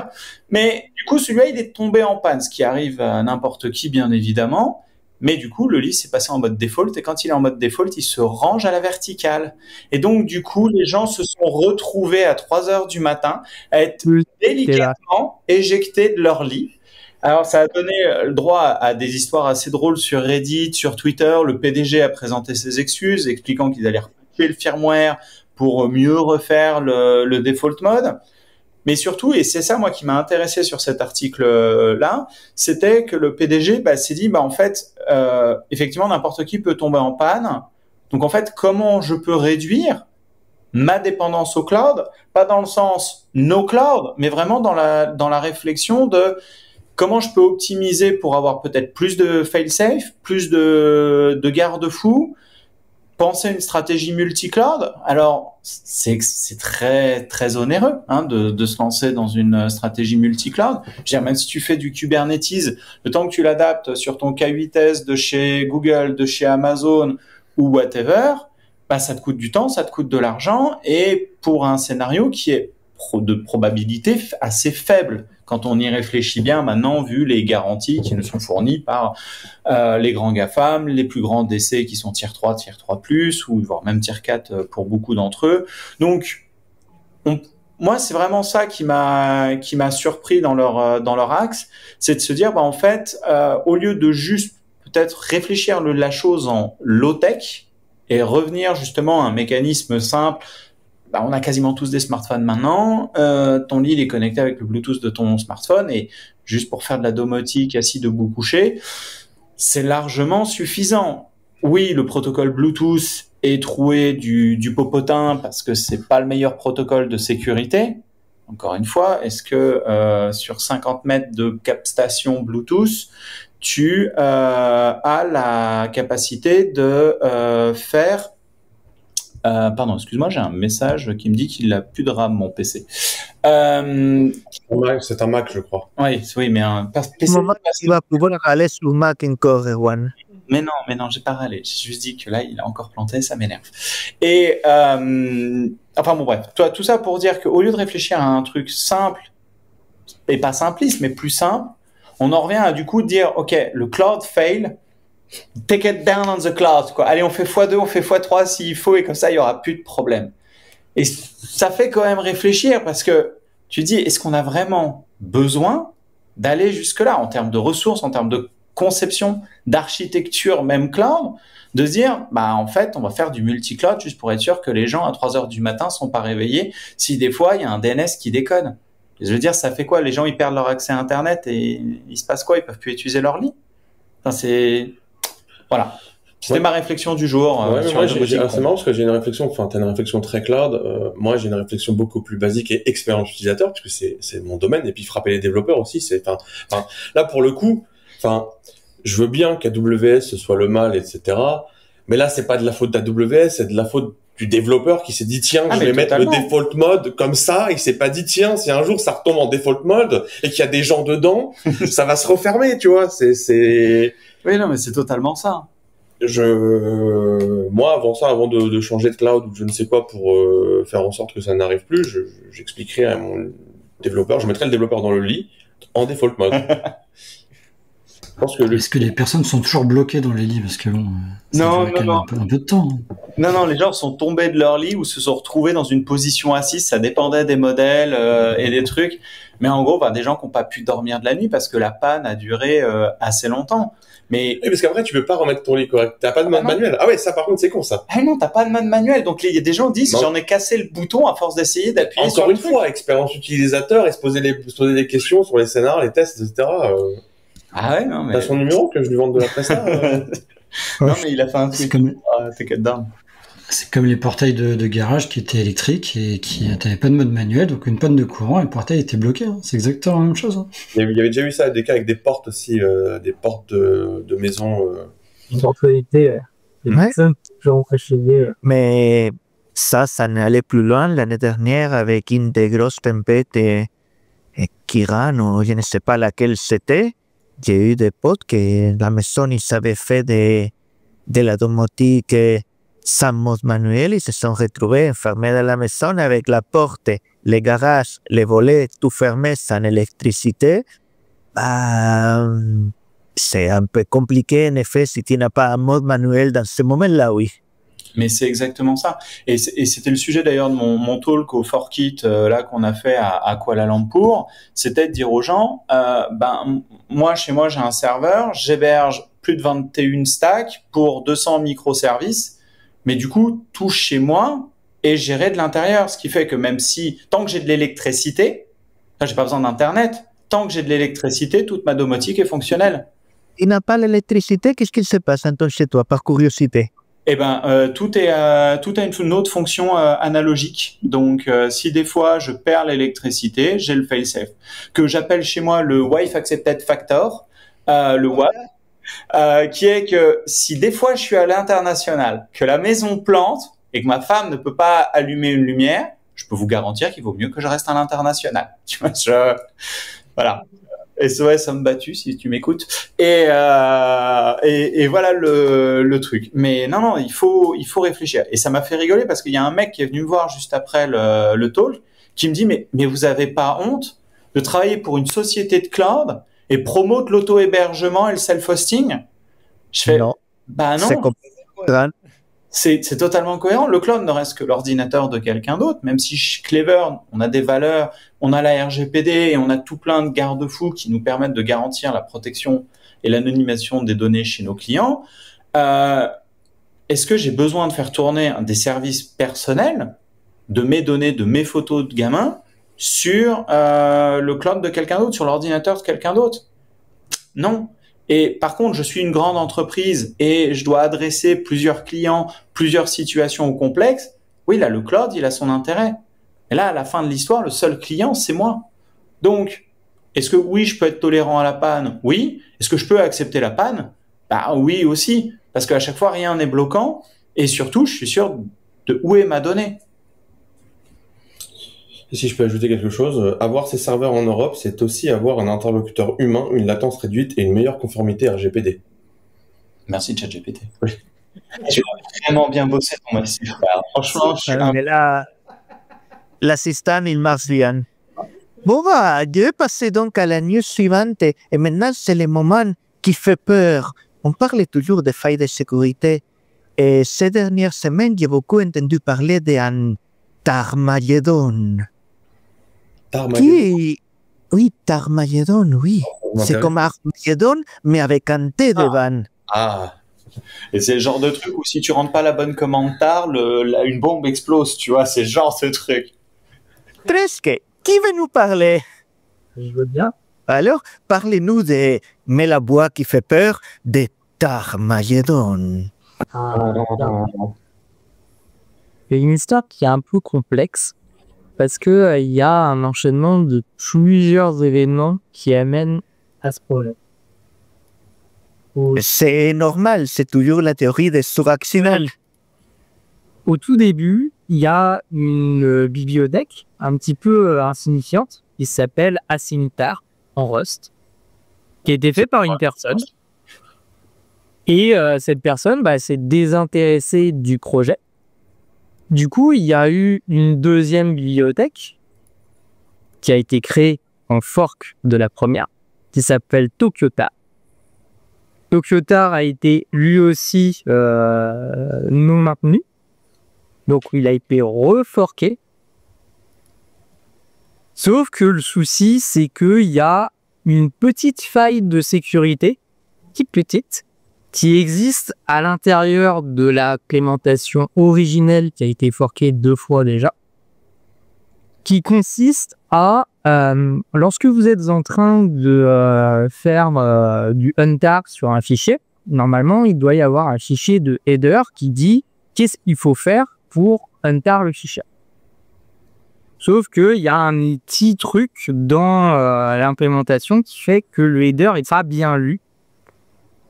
Mais du coup, celui-là, il est tombé en panne, ce qui arrive à n'importe qui, bien évidemment. Mais du coup, le lit s'est passé en mode default et quand il est en mode default, il se range à la verticale. Et donc, du coup, les gens se sont retrouvés à 3 heures du matin à être délicatement éjectés de leur lit. Alors, ça a donné le droit à des histoires assez drôles sur Reddit, sur Twitter. Le PDG a présenté ses excuses, expliquant qu'ils allaient repatcher le firmware pour mieux refaire le default mode. Mais surtout, et c'est ça moi qui m'a intéressé sur cet article-là, c'était que le PDG s'est dit, en fait, effectivement, n'importe qui peut tomber en panne. Donc en fait, comment je peux réduire ma dépendance au cloud? Pas dans le sens no cloud, mais vraiment dans la réflexion de comment je peux optimiser pour avoir peut-être plus de fail-safe, plus de garde-fous, penser une stratégie multi-cloud. Alors, c'est très, très onéreux de se lancer dans une stratégie multi-cloud. Je veux dire, même si tu fais du Kubernetes, le temps que tu l'adaptes sur ton K8s de chez Google, de chez Amazon ou whatever, ça te coûte du temps, ça te coûte de l'argent, et pour un scénario qui est de probabilité assez faible quand on y réfléchit bien maintenant, vu les garanties qui nous sont fournies par les grands GAFAM, les plus grands DC qui sont tier 3, tier 3+, ou voire même tier 4 pour beaucoup d'entre eux. Donc, moi, c'est vraiment ça qui m'a surpris dans leur axe, c'est de se dire, en fait, au lieu de juste peut-être réfléchir la chose en low-tech et revenir justement à un mécanisme simple. On a quasiment tous des smartphones maintenant. Ton lit il est connecté avec le Bluetooth de ton smartphone et juste pour faire de la domotique assis debout couché, c'est largement suffisant. Oui, le protocole Bluetooth est troué du popotin parce que c'est pas le meilleur protocole de sécurité. Encore une fois, est-ce que sur 50 mètres de captation Bluetooth, tu as la capacité de faire pardon, excuse-moi, j'ai un message qui me dit qu'il n'a plus de RAM, mon PC. C'est un Mac, je crois. Oui, mais un PC. Il va pouvoir aller sur Mac encore, Erwan. Mais non, j'ai pas râlé. J'ai juste dit que là, il a encore planté, ça m'énerve. Et enfin bon, bref, tout ça pour dire qu'au lieu de réfléchir à un truc simple, et pas simpliste, mais plus simple, on en revient à du coup dire, ok, le cloud fail. Take it down on the cloud, quoi. Allez, on fait x2, on fait x3 s'il faut, et comme ça, il y aura plus de problème. Et ça fait quand même réfléchir parce que tu dis, est-ce qu'on a vraiment besoin d'aller jusque-là en termes de ressources, en termes de conception, d'architecture, même cloud, de se dire, en fait, on va faire du multi-cloud juste pour être sûr que les gens à 3 heures du matin sont pas réveillés si des fois il y a un DNS qui déconne. Et je veux dire, ça fait quoi? Les gens, ils perdent leur accès à Internet et il se passe quoi? Ils peuvent plus utiliser leur lit? Enfin, voilà. C'était ma réflexion du jour. C'est marrant parce que j'ai une réflexion, t'as une réflexion très cloud. Moi, j'ai une réflexion beaucoup plus basique et expérience utilisateur, parce que c'est mon domaine, et puis frapper les développeurs aussi. Là, pour le coup, je veux bien qu'AWS ce soit le mal, etc. Mais là, c'est pas de la faute d'AWS, c'est de la faute du développeur qui s'est dit, tiens, je vais mettre le default mode comme ça. Il s'est pas dit, tiens, si un jour ça retombe en default mode et qu'il y a des gens dedans, ça va se refermer, tu vois. Oui, non, mais c'est totalement ça. Moi, avant de changer de cloud ou je ne sais quoi pour faire en sorte que ça n'arrive plus, j'expliquerai à mon développeur, je mettrai le développeur dans le lit en default mode. Est-ce que les personnes sont toujours bloquées dans les lits parce que non. Un peu de temps. Non, les gens sont tombés de leur lit ou se sont retrouvés dans une position assise. Ça dépendait des modèles et des trucs. Mais en gros, des gens qui n'ont pas pu dormir de la nuit parce que la panne a duré assez longtemps. Mais parce qu'après, tu peux pas remettre ton lit correct. T'as pas de mode manuel. Ah ouais, ça par contre, c'est con ça. Ah non, t'as pas de mode manuel. Donc il y a des gens qui disent, j'en ai cassé le bouton à force d'essayer d'appuyer sur le truc. Encore une fois, expérience utilisateur et se poser des questions sur les scénars, les tests, etc. Ah ouais, non mais. T'as son numéro que je lui vende de la presta. Non mais il a fait un truc. T'inquiète down. C'est comme les portails de garage qui étaient électriques et qui n'avaient pas de mode manuel, donc une panne de courant et le portail était bloqué. C'est exactement la même chose. Il y avait déjà eu ça, des cas avec des portes aussi, des portes de maison. Une porte connectée, Ouais. Toujours enchaîné. Mais ça n'allait plus loin l'année dernière avec une des grosses tempêtes et Kiran, ou je ne sais pas laquelle c'était. J'ai eu des potes que la maison, ils avaient fait de la domotique sans mode manuel. Ils se sont retrouvés enfermés dans la maison avec la porte, les garages, les volets, tout fermé sans électricité. Bah, c'est un peu compliqué, en effet, si tu n'as pas un mode manuel dans ce moment-là, oui. Mais c'est exactement ça. Et c'était le sujet d'ailleurs de mon talk au Forkit là qu'on a fait à Kuala Lumpur. C'était de dire aux gens, moi chez moi j'ai un serveur, j'héberge plus de 21 stacks pour 200 microservices, mais du coup tout chez moi est géré de l'intérieur, ce qui fait que même si tant que j'ai de l'électricité, là j'ai pas besoin d'internet, tant que j'ai de l'électricité, toute ma domotique est fonctionnelle. Tu n'as pas l'électricité, qu'est-ce qu'il se passe Anton chez toi, par curiosité? Eh ben, tout a une autre fonction analogique. Donc, si des fois je perds l'électricité, j'ai le fail-safe que j'appelle chez moi le Wife Accepted Factor, le WAF, qui est que si des fois je suis à l'international, que la maison plante et que ma femme ne peut pas allumer une lumière, je peux vous garantir qu'il vaut mieux que je reste à l'international. Tu vois, voilà. SOS homme battu si tu m'écoutes et voilà le truc. Mais non, il faut réfléchir. Et ça m'a fait rigoler parce qu'il y a un mec qui est venu me voir juste après le talk qui me dit mais vous avez pas honte de travailler pour une société de cloud et promote l'auto-hébergement et le self-hosting? Je fais non. Bah non. C'est complètement. C'est totalement cohérent. Le cloud ne reste que l'ordinateur de quelqu'un d'autre, même si chez Clever, on a des valeurs, on a la RGPD et on a tout plein de garde-fous qui nous permettent de garantir la protection et l'anonymisation des données chez nos clients. Est-ce que j'ai besoin de faire tourner des services personnels de mes données, de mes photos de gamins sur le cloud de quelqu'un d'autre, sur l'ordinateur de quelqu'un d'autre? Non. Et par contre, je suis une grande entreprise et je dois adresser plusieurs clients, plusieurs situations complexes. Oui, là, le cloud, il a son intérêt. Et là, à la fin de l'histoire, le seul client, c'est moi. Donc, est-ce que oui, je peux être tolérant à la panne? Oui. Est-ce que je peux accepter la panne? Bah oui aussi. Parce qu'à chaque fois, rien n'est bloquant. Et surtout, je suis sûr de où est ma donnée. Et si je peux ajouter quelque chose, avoir ces serveurs en Europe, c'est aussi avoir un interlocuteur humain, une latence réduite et une meilleure conformité RGPD. Merci ChatGPT. Oui. Tu as vraiment bien bossé ton massif, frère. Franchement, Mais là, l'assistant, il marche bien. Bon, je vais passer donc à la news suivante. Et maintenant, c'est le moment qui fait peur. On parle toujours des failles de sécurité. Et ces dernières semaines, j'ai beaucoup entendu parler d'un Tarmageddon. Oui, Tarmageddon, oui. C'est comme Armageddon, mais avec un T devant. Ah. Et c'est le genre de truc où si tu rentres pas la bonne commande tard, une bombe explose, tu vois, c'est le genre de truc. Presque. Qui veut nous parler? Je veux bien. Alors, parlez-nous de Mais la boîte qui fait peur de Tarmageddon. Il y a une histoire qui est un peu complexe parce que il y a un enchaînement de plusieurs événements qui amènent à ce problème. C'est normal, c'est toujours la théorie des suraccidents. Au tout début, il y a une bibliothèque un petit peu insignifiante qui s'appelle Asyntar en Rust, qui a été fait par une personne. Et cette personne s'est désintéressée du projet. Du coup, il y a eu une deuxième bibliothèque qui a été créée en fork de la première, qui s'appelle Tokyotar. Tokyotar a été lui aussi non maintenu. Donc, il a été reforké. Sauf que le souci, c'est qu'il y a une petite faille de sécurité, toute petite, qui existe à l'intérieur de l'implémentation originelle qui a été forkée 2 fois déjà, qui consiste à, lorsque vous êtes en train de faire du untar sur un fichier, normalement, il doit y avoir un fichier de header qui dit qu'est-ce qu'il faut faire pour untar le fichier. Sauf qu'il y a un petit truc dans l'implémentation qui fait que le header est pas bien lu.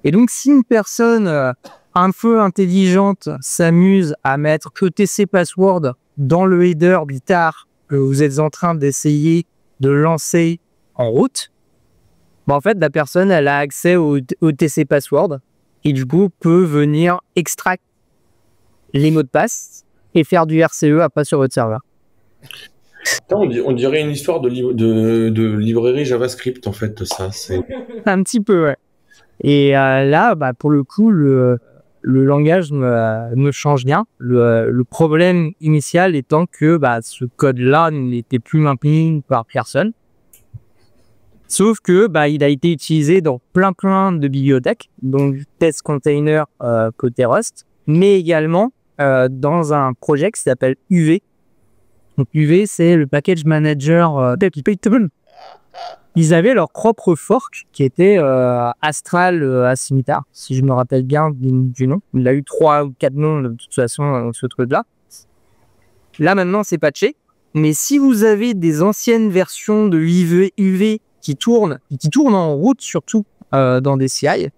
Et donc, si une personne a un peu intelligente s'amuse à mettre ETC password dans le header du tar que vous êtes en train d'essayer de lancer en route, bah en fait, la personne, elle a accès au ETC password et du coup peut venir extraire les mots de passe et faire du RCE après sur votre serveur. On dirait une histoire de librairie JavaScript, en fait, ça. Un petit peu, ouais. Et là, bah, pour le coup, le langage me change bien. Le problème initial étant que bah, ce code-là n'était plus maintenu par personne. Sauf que bah, il a été utilisé dans plein de bibliothèques, donc test container côté Rust, mais également dans un projet qui s'appelle UV. Donc UV, c'est le package manager Python. Ils avaient leur propre fork qui était Astral à Scimitar, si je me rappelle bien du nom. Il a eu 3 ou 4 noms de toute façon, ce truc-là. Là maintenant, c'est patché. Mais si vous avez des anciennes versions de UV qui tournent en route surtout dans des CI,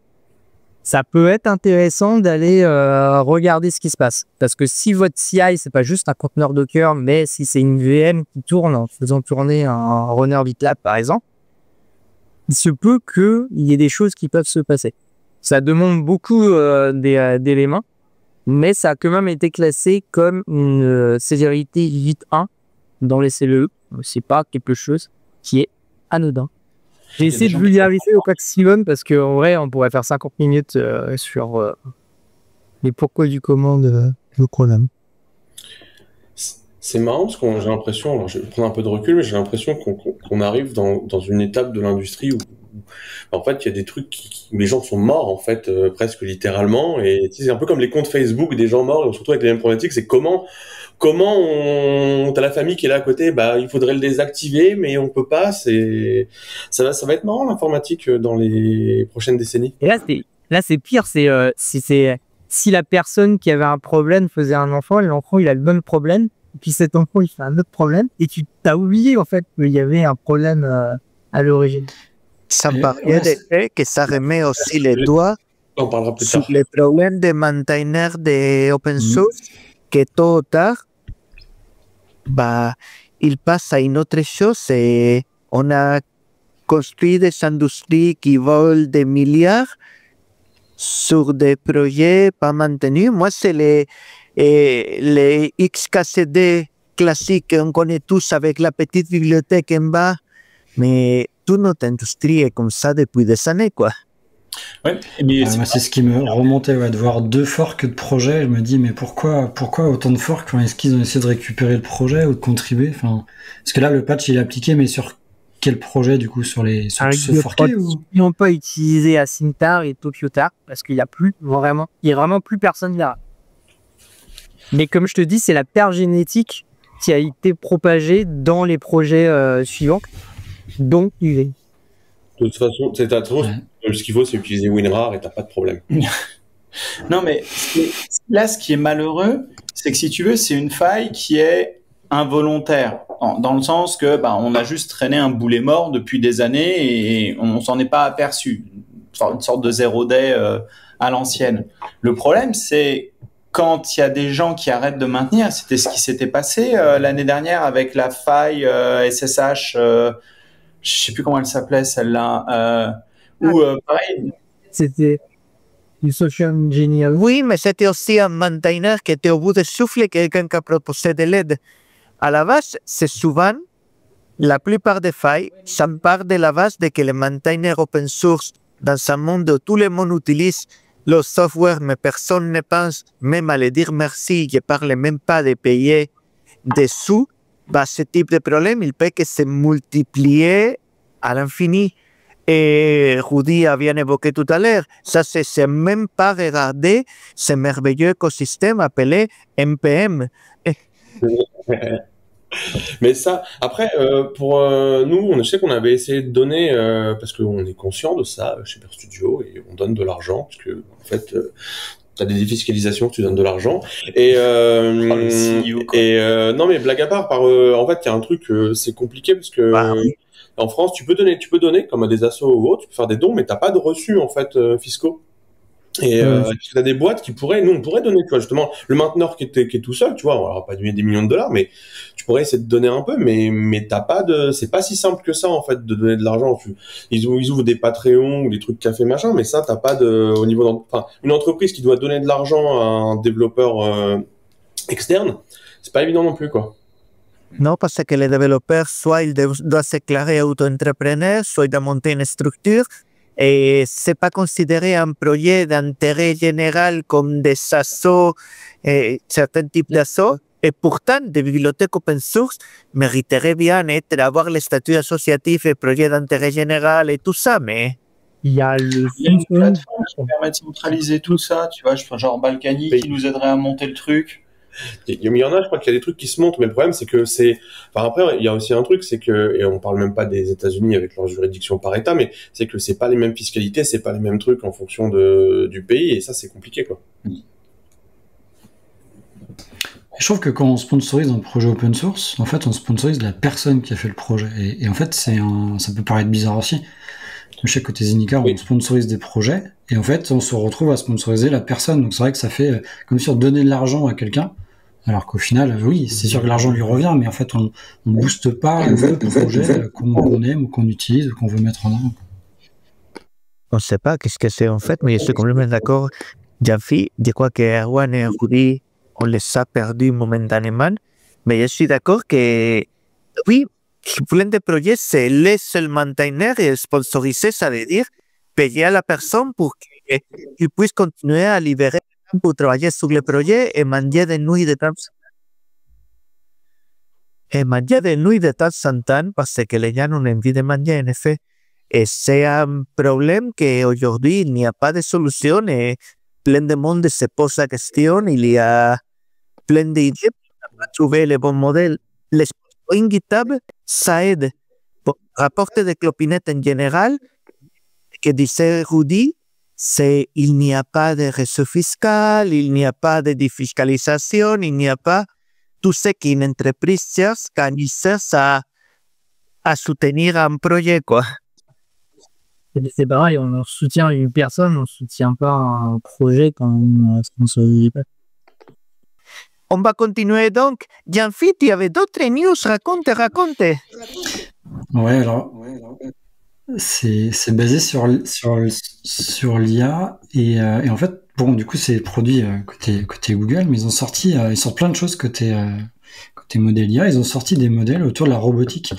ça peut être intéressant d'aller regarder ce qui se passe. Parce que si votre CI, c'est pas juste un conteneur Docker, mais si c'est une VM qui tourne en faisant tourner un runner GitLab, par exemple, il se peut qu'il y ait des choses qui peuvent se passer. Ça demande beaucoup d'éléments, mais ça a quand même été classé comme une sévérité 8.1 dans les CVE. C'est pas quelque chose qui est anodin. J'ai essayé de vulgariser au maximum parce qu'en vrai, on pourrait faire 50 minutes sur les pourquoi du comment de Chronom. C'est marrant parce que j'ai l'impression, alors je vais prendre un peu de recul, mais j'ai l'impression qu'on arrive dans une étape de l'industrie où en fait il y a des trucs où les gens sont morts en fait presque littéralement, et c'est un peu comme les comptes Facebook des gens morts, et surtout avec les mêmes problématiques. C'est comment t'as la famille qui est là à côté, bah il faudrait le désactiver mais on peut pas. Ça va être marrant l'informatique dans les prochaines décennies. Et là c'est pire, si la personne qui avait un problème faisait un enfant, et l'enfant il a le même problème, et puis cet enfant il fait un autre problème, et tu t'as oublié en fait qu'il y avait un problème à l'origine. Ça me paraît que ça remet aussi les doigts On parlera plus sur tard. les problèmes de maintainers de open source, que tôt ou tard, bah, il passe à une autre chose, et on a construit des industries qui volent des milliards sur des projets pas maintenus. Moi, c'est les XKCD classiques qu'on connaît tous avec la petite bibliothèque en bas, mais toute notre industrie est comme ça depuis des années, quoi. Ouais, mais c'est ce qui me remontait, de voir 2 forks de projets. Je me dis, mais pourquoi autant de forks? Est-ce qu'ils ont essayé de récupérer le projet ou de contribuer? Parce que là, le patch il est appliqué, mais sur quel projet du coup? Sur ce forké ou... Ils n'ont pas utilisé Asimtar et Tokyotar parce qu'il y a vraiment plus personne là. Mais comme je te dis, c'est la paire génétique qui a été propagée dans les projets suivants, donc UV. De toute façon, ce qu'il faut, c'est utiliser WinRAR et t'as pas de problème. Non, mais là, ce qui est malheureux, c'est que si tu veux, c'est une faille qui est involontaire, dans le sens que on a juste traîné un boulet mort depuis des années et on s'en est pas aperçu. Une sorte de zéro day à l'ancienne. Le problème, c'est quand il y a des gens qui arrêtent de maintenir. C'était ce qui s'était passé l'année dernière avec la faille SSH. Je sais plus comment elle s'appelait celle-là. Pareil. C'était du social engineering. Oui, mais c'était aussi un maintainer qui était au bout de souffle, quelqu'un qui a proposé de l'aide. À la base, c'est souvent, la plupart des failles, ça me part de la base de que les maintainers open source, dans un monde où tout le monde utilise le software, mais personne ne pense même à le dire merci, je ne parle même pas de payer des sous, ce type de problème, il peut que se multiplier à l'infini. Et Rudy a bien évoqué tout à l'heure, ça c'est même pas regarder ce merveilleux écosystème appelé NPM. Mais ça, après, pour nous, je sais qu'on avait essayé de donner, parce qu'on est conscient de ça chez Bear Studio, et on donne de l'argent, parce que en fait, t'as des défiscalisations, tu donnes de l'argent. Et non, mais blague à part, en fait, il y a un truc, c'est compliqué parce que Oui. en France, tu peux donner comme à des assos ou autres, tu peux faire des dons, mais t'as pas de reçus en fait fiscaux. Et tu as des boîtes qui pourraient, nous on pourrait donner, tu vois, justement, le mainteneur qui est tout seul, tu vois, on leur a pas donné des millions de dollars, mais tu pourrais essayer de donner un peu, mais t'as pas de, c'est pas si simple que ça en fait de donner de l'argent. Ils ouvrent des Patreons ou des trucs café machin, mais ça t'as pas de, au niveau enfin, une entreprise qui doit donner de l'argent à un développeur externe, c'est pas évident non plus quoi. Non, parce que les développeurs, soit ils doivent se déclarer auto-entrepreneurs, soit ils doivent monter une structure. Et c'est pas considéré un projet d'intérêt général comme des assos, certains types d'assos. Et pourtant, des bibliothèques open source mériteraient bien d'avoir le statut associatif et projet d'intérêt général et tout ça, mais... Il y a une plateforme qui permet de centraliser tout ça, tu vois, genre Balkany qui nous aiderait à monter le truc. Il y en a, je crois qu'il y a des trucs qui se montent, mais le problème c'est que enfin après il y a aussi un truc, c'est que, et on parle même pas des États-Unis avec leur juridiction par État, mais c'est que c'est pas les mêmes fiscalités, c'est pas les mêmes trucs en fonction du pays, et ça c'est compliqué quoi. Je trouve que quand on sponsorise un projet open source, en fait on sponsorise la personne qui a fait le projet, et en fait ça peut paraître bizarre aussi. Je sais que côté Zenica, on sponsorise des projets, et en fait on se retrouve à sponsoriser la personne, donc c'est vrai que ça fait comme si on donnait de l'argent à quelqu'un. Alors qu'au final, oui, c'est sûr que l'argent lui revient, mais en fait, on booste pas le projet qu'on aime ou qu'on utilise ou qu'on veut mettre en avant. On ne sait pas qu'est-ce que c'est en fait, mais je suis complètement d'accord. Janfi, je crois que Erwan et Rudy, on les a perdus momentanément, mais je suis d'accord que, oui, plein de projets, c'est les seuls maintaineurs et sponsoriser, ça veut dire payer à la personne pour qu'il puisse continuer à libérer pour travailler sur le projet et manger des nuits de temps en temps parce que les gens ont envie de manger en effet. Et c'est un problème qu'aujourd'hui il n'y a pas de solution et plein de monde se pose la question, il y a plein d'idées pour trouver le bon modèle. Le sponsoring GitHub, ça aide. Pour rapporter des clopinettes en général, que disait Rudy, il n'y a pas de réseau fiscal, il n'y a pas de défiscalisation, il n'y a pas tout ce qu'une entreprise cherche quand il cherche à soutenir un projet, quoi. C'est pareil, on soutient une personne, on ne soutient pas un projet quand on sponsorise pas. On va continuer donc. Janfi, tu avais d'autres news, raconte. Ouais, alors... C'est basé sur l'IA et en fait bon du coup c'est produit côté Google, mais ils sortent plein de choses côté modèle IA. Ils ont sorti des modèles autour de la robotique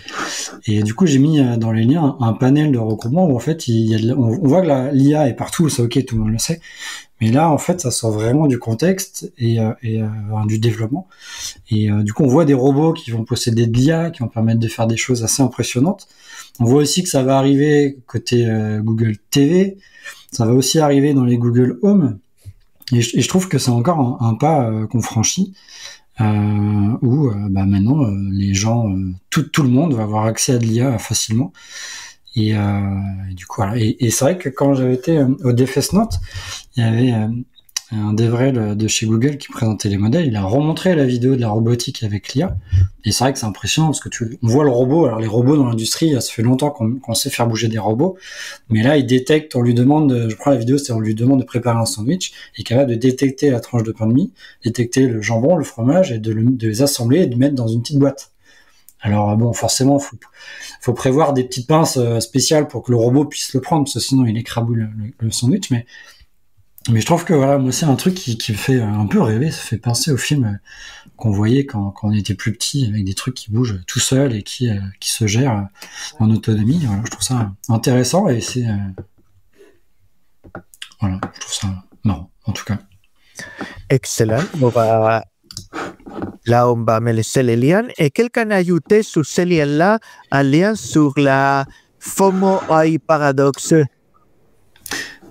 et du coup j'ai mis dans les liens un panel de regroupement où en fait on voit que l'IA est partout, c'est ok, tout le monde le sait, mais là en fait ça sort vraiment du contexte et du développement et du coup on voit des robots qui vont posséder de l'IA, qui vont permettre de faire des choses assez impressionnantes. On voit aussi que ça va arriver côté Google TV, ça va aussi arriver dans les Google Home, et je trouve que c'est encore un pas qu'on franchit, où maintenant les gens, tout le monde va avoir accès à de l'IA facilement, et du coup voilà. Et c'est vrai que quand j'avais été au DFS Nantes, il y avait un DevRel de chez Google qui présentait les modèles, il a remontré la vidéo de la robotique avec l'IA, et c'est vrai que c'est impressionnant parce que on voit le robot. Alors les robots dans l'industrie, ça fait longtemps qu'on sait faire bouger des robots, mais là il détecte, on lui demande, je prends la vidéo, on lui demande de préparer un sandwich, il est capable de détecter la tranche de pain de mie, détecter le jambon, le fromage, et de les assembler et de mettre dans une petite boîte. Alors bon, forcément, faut prévoir des petites pinces spéciales pour que le robot puisse le prendre, parce que sinon il écrabouille le sandwich, mais je trouve que voilà, moi c'est un truc qui me fait un peu rêver, ça fait penser au film qu'on voyait quand on était plus petit, avec des trucs qui bougent tout seuls et qui se gèrent en autonomie. Voilà, je trouve ça intéressant et c'est voilà, je trouve ça marrant en tout cas. Excellent. Là, on va me laisser les liens. Et quelqu'un a ajouté sur ces liens-là un lien sur la FOMO AI paradoxe.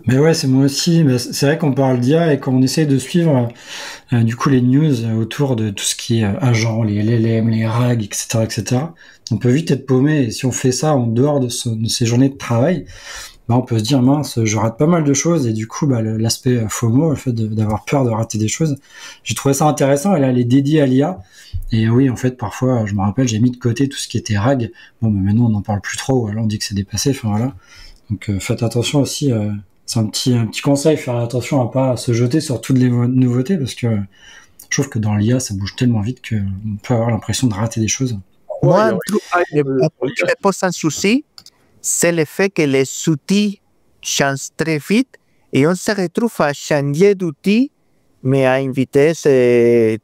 Mais ouais, c'est moi aussi. C'est vrai qu'on parle d'IA et quand on essaie de suivre du coup les news autour de tout ce qui est agent, les LLM, les RAG, etc., on peut vite être paumé. Et si on fait ça en dehors de ces journées de travail, on peut se dire mince, je rate pas mal de choses. Et du coup, l'aspect FOMO, le fait d'avoir peur de rater des choses, j'ai trouvé ça intéressant. Elle est dédiée à l'IA. Et oui, en fait, parfois, je me rappelle, j'ai mis de côté tout ce qui était RAG. Bon, mais maintenant, on n'en parle plus trop. Alors, on dit que c'est dépassé. Enfin voilà. Donc, faites attention aussi. c'est un petit conseil, faire attention à pas se jeter sur toutes les nouveautés, parce que je trouve que dans l'IA, ça bouge tellement vite qu'on peut avoir l'impression de rater des choses. Moi, un truc qui me pose un souci, c'est le fait que les outils changent très vite et on se retrouve à changer d'outils, mais à une vitesse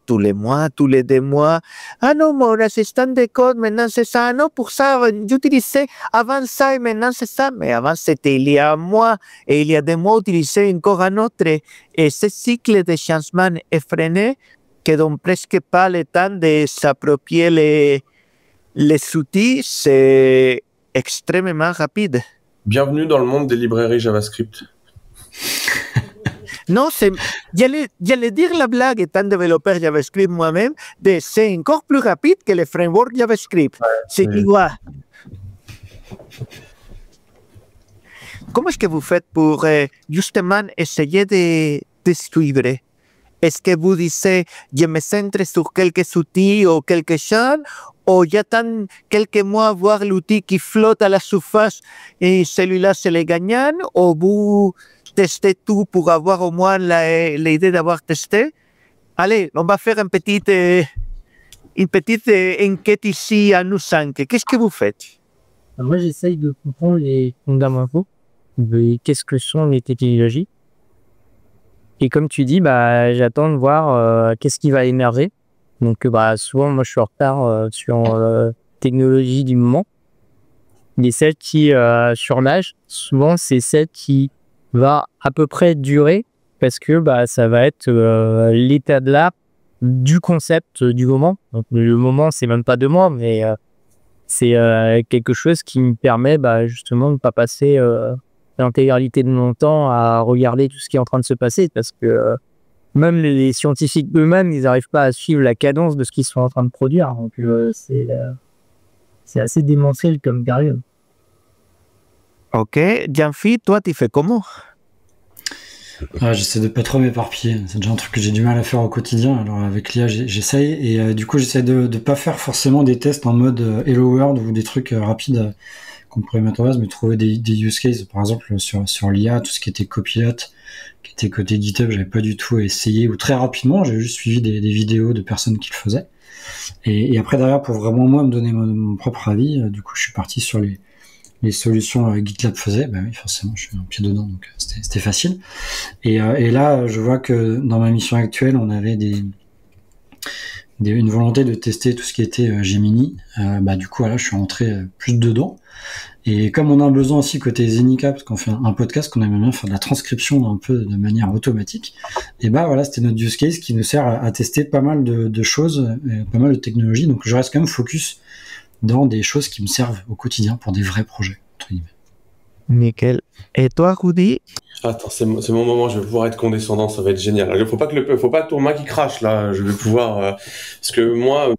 tous les mois, tous les 2 mois. Ah non, mon assistant de code, maintenant c'est ça. Ah non, pour ça, j'utilisais avant ça et maintenant c'est ça. Mais avant, c'était il y a un mois et il y a 2 mois, j'utilisais encore un autre. Et ce cycle de changement effréné que donne presque pas le temps de s'approprier les outils, c'est extrêmement rapide. Bienvenue dans le monde des librairies JavaScript. Non, j'allais dire la blague, étant développeur JavaScript moi-même, c'est encore plus rapide que les frameworks JavaScript. C'est igual. Comment est-ce que vous faites pour justement essayer de suivre? Est-ce que vous disiez, je me centre sur quelques outils ou quelque chose, ou j'attends quelques mois voir l'outil qui flotte à la surface et celui-là c'est le gagnant, ou vous testez tout pour avoir au moins l'idée d'avoir testé? Allez, on va faire une petite enquête ici à nous 5. Qu'est-ce que vous faites? Moi, j'essaye de comprendre les fondamentaux de qu'est-ce que sont les technologies. Et comme tu dis, j'attends de voir qu'est-ce qui va émerger. Donc, souvent, moi, je suis en retard sur technologie du moment. Mais celle qui surnage, souvent, c'est celle qui va à peu près durer parce que ça va être l'état de l'art du concept du moment. Donc, le moment, c'est même pas 2 mois, mais c'est quelque chose qui me permet justement de ne pas passer l'intégralité de mon temps à regarder tout ce qui est en train de se passer, parce que même les scientifiques eux-mêmes, ils n'arrivent pas à suivre la cadence de ce qu'ils sont en train de produire. Donc c'est assez démentiel comme période. Ok, Jean-Phi, toi, tu fais comment? J'essaie de pas trop m'éparpiller. C'est déjà un truc que j'ai du mal à faire au quotidien. Alors avec l'IA, j'essaye, et du coup, j'essaie de pas faire forcément des tests en mode Hello World ou des trucs rapides qu'on pourrait mettre en base, mais trouver des use cases. Par exemple, sur l'IA, tout ce qui était Copilot, qui était côté GitHub, j'avais pas du tout essayé, ou très rapidement, j'ai juste suivi des vidéos de personnes qui le faisaient. Et après, derrière, pour vraiment moi me donner mon propre avis, du coup, je suis parti sur les solutions GitLab faisaient. Oui, forcément, je suis un pied dedans, donc c'était facile. Et là, je vois que dans ma mission actuelle, on avait une volonté de tester tout ce qui était Gemini. Du coup, là, je suis rentré plus dedans. Et comme on a un besoin aussi côté Zenica, parce qu'on fait un podcast, qu'on aime bien faire de la transcription un peu de manière automatique, et c'était notre use case qui nous sert à tester pas mal de choses, pas mal de technologies. Donc je reste quand même focus dans des choses qui me servent au quotidien pour des vrais projets, entre guillemets. Nickel. Et toi, Rudy? Attends, c'est mon moment, je vais pouvoir être condescendant, ça va être génial. Il faut pas que ton Mac qui crache, là, je vais pouvoir, parce que moi,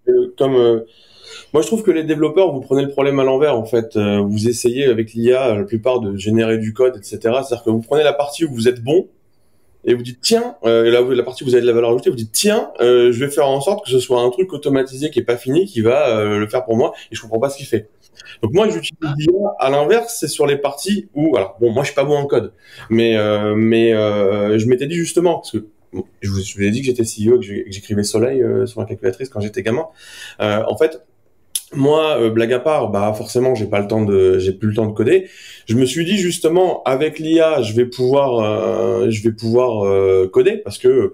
moi, je trouve que les développeurs, vous prenez le problème à l'envers, en fait. Vous essayez avec l'IA, la plupart, de générer du code, etc. C'est-à-dire que vous prenez la partie où vous êtes bon, et vous dites, tiens, la partie où vous avez de la valeur ajoutée, vous dites, tiens, je vais faire en sorte que ce soit un truc automatisé qui est pas fini, qui va le faire pour moi, et je comprends pas ce qu'il fait. Donc moi, j'utilise l'IA à l'inverse, c'est sur les parties où, alors, bon, moi, je suis pas bon en code, mais je m'étais dit justement, parce que je vous ai dit que j'étais CEO, que j'écrivais Soleil sur la calculatrice quand j'étais gamin. En fait, moi, blague à part, forcément, j'ai plus le temps de coder. Je me suis dit justement, avec l'IA, je vais pouvoir coder, parce que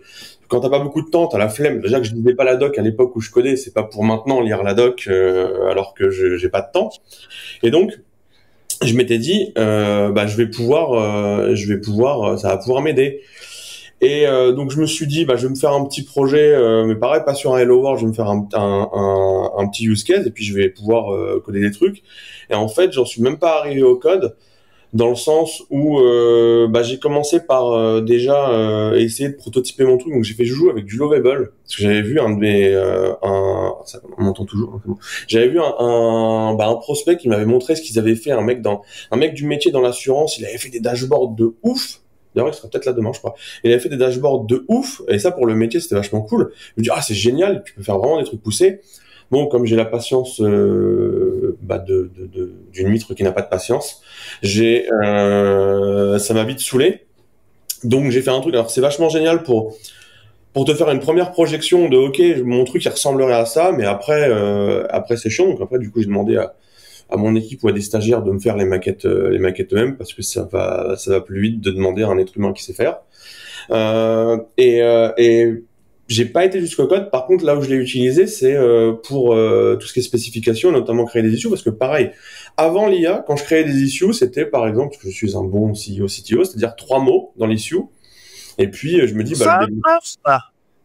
quand t'as pas beaucoup de temps, t'as la flemme. Déjà que je lisais pas la doc à l'époque où je codais, c'est pas pour maintenant lire la doc alors que j'ai pas de temps. Et donc, je m'étais dit, je vais pouvoir, ça va pouvoir m'aider. Et donc je me suis dit, je vais me faire un petit projet, mais pareil, pas sur un Hello World, je vais me faire un petit use case, et puis je vais pouvoir coder des trucs. Et en fait, j'en suis même pas arrivé au code, dans le sens où j'ai commencé par déjà essayer de prototyper mon truc. Donc j'ai fait joujou avec du Lovable, parce que j'avais vu on m'entend toujours, hein, c'est bon. J'avais vu un prospect qui m'avait montré ce qu'ils avaient fait, un mec du métier dans l'assurance. Il avait fait des dashboards de ouf. D'ailleurs, il sera peut-être là demain, je crois. Il avait fait des dashboards de ouf, et ça, pour le métier, c'était vachement cool. Je me dis, c'est génial, tu peux faire vraiment des trucs poussés. Bon, comme j'ai la patience d'une huître qui n'a pas de patience. Ça m'a vite saoulé. Donc j'ai fait un truc. Alors c'est vachement génial pour te faire une première projection de ok, mon truc il ressemblerait à ça, mais après c'est chiant. Donc après du coup j'ai demandé à mon équipe ou à des stagiaires de me faire les maquettes eux-mêmes parce que ça va plus vite de demander à un être humain qui sait faire. Et j'ai pas été jusqu'au code. Par contre, là où je l'ai utilisé, c'est pour tout ce qui est spécification, notamment créer des issues, parce que pareil, avant l'IA, quand je créais des issues, c'était par exemple, je suis un bon CEO, CTO, c'est-à-dire 3 mots dans l'issue, et puis je me dis, Ça marche, ça.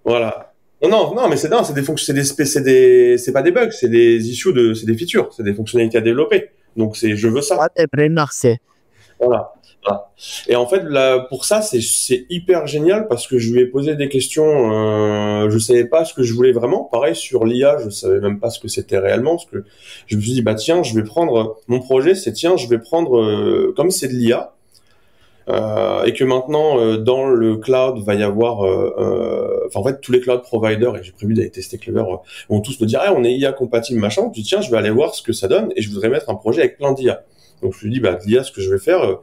voilà. Non, mais c'est des fonctions, c'est pas des bugs, c'est des issues c'est des features, c'est des fonctionnalités à développer. Donc je veux ça. Ça devrait marcher. Voilà. Et en fait, là, pour ça, c'est hyper génial parce que je lui ai posé des questions. Je savais pas ce que je voulais vraiment. Pareil sur l'IA, je savais même pas ce que c'était réellement. Parce que je me suis dit, bah tiens, je vais prendre mon projet, je vais prendre comme c'est de l'IA et que maintenant dans le cloud va y avoir, en fait, tous les cloud providers et j'ai prévu d'aller tester Clever vont tous me dire, on est IA compatible machin. Je me dis tiens, je vais aller voir ce que ça donne et je voudrais mettre un projet avec plein d'IA. Donc je lui dis, bah l'IA, ce que je vais faire.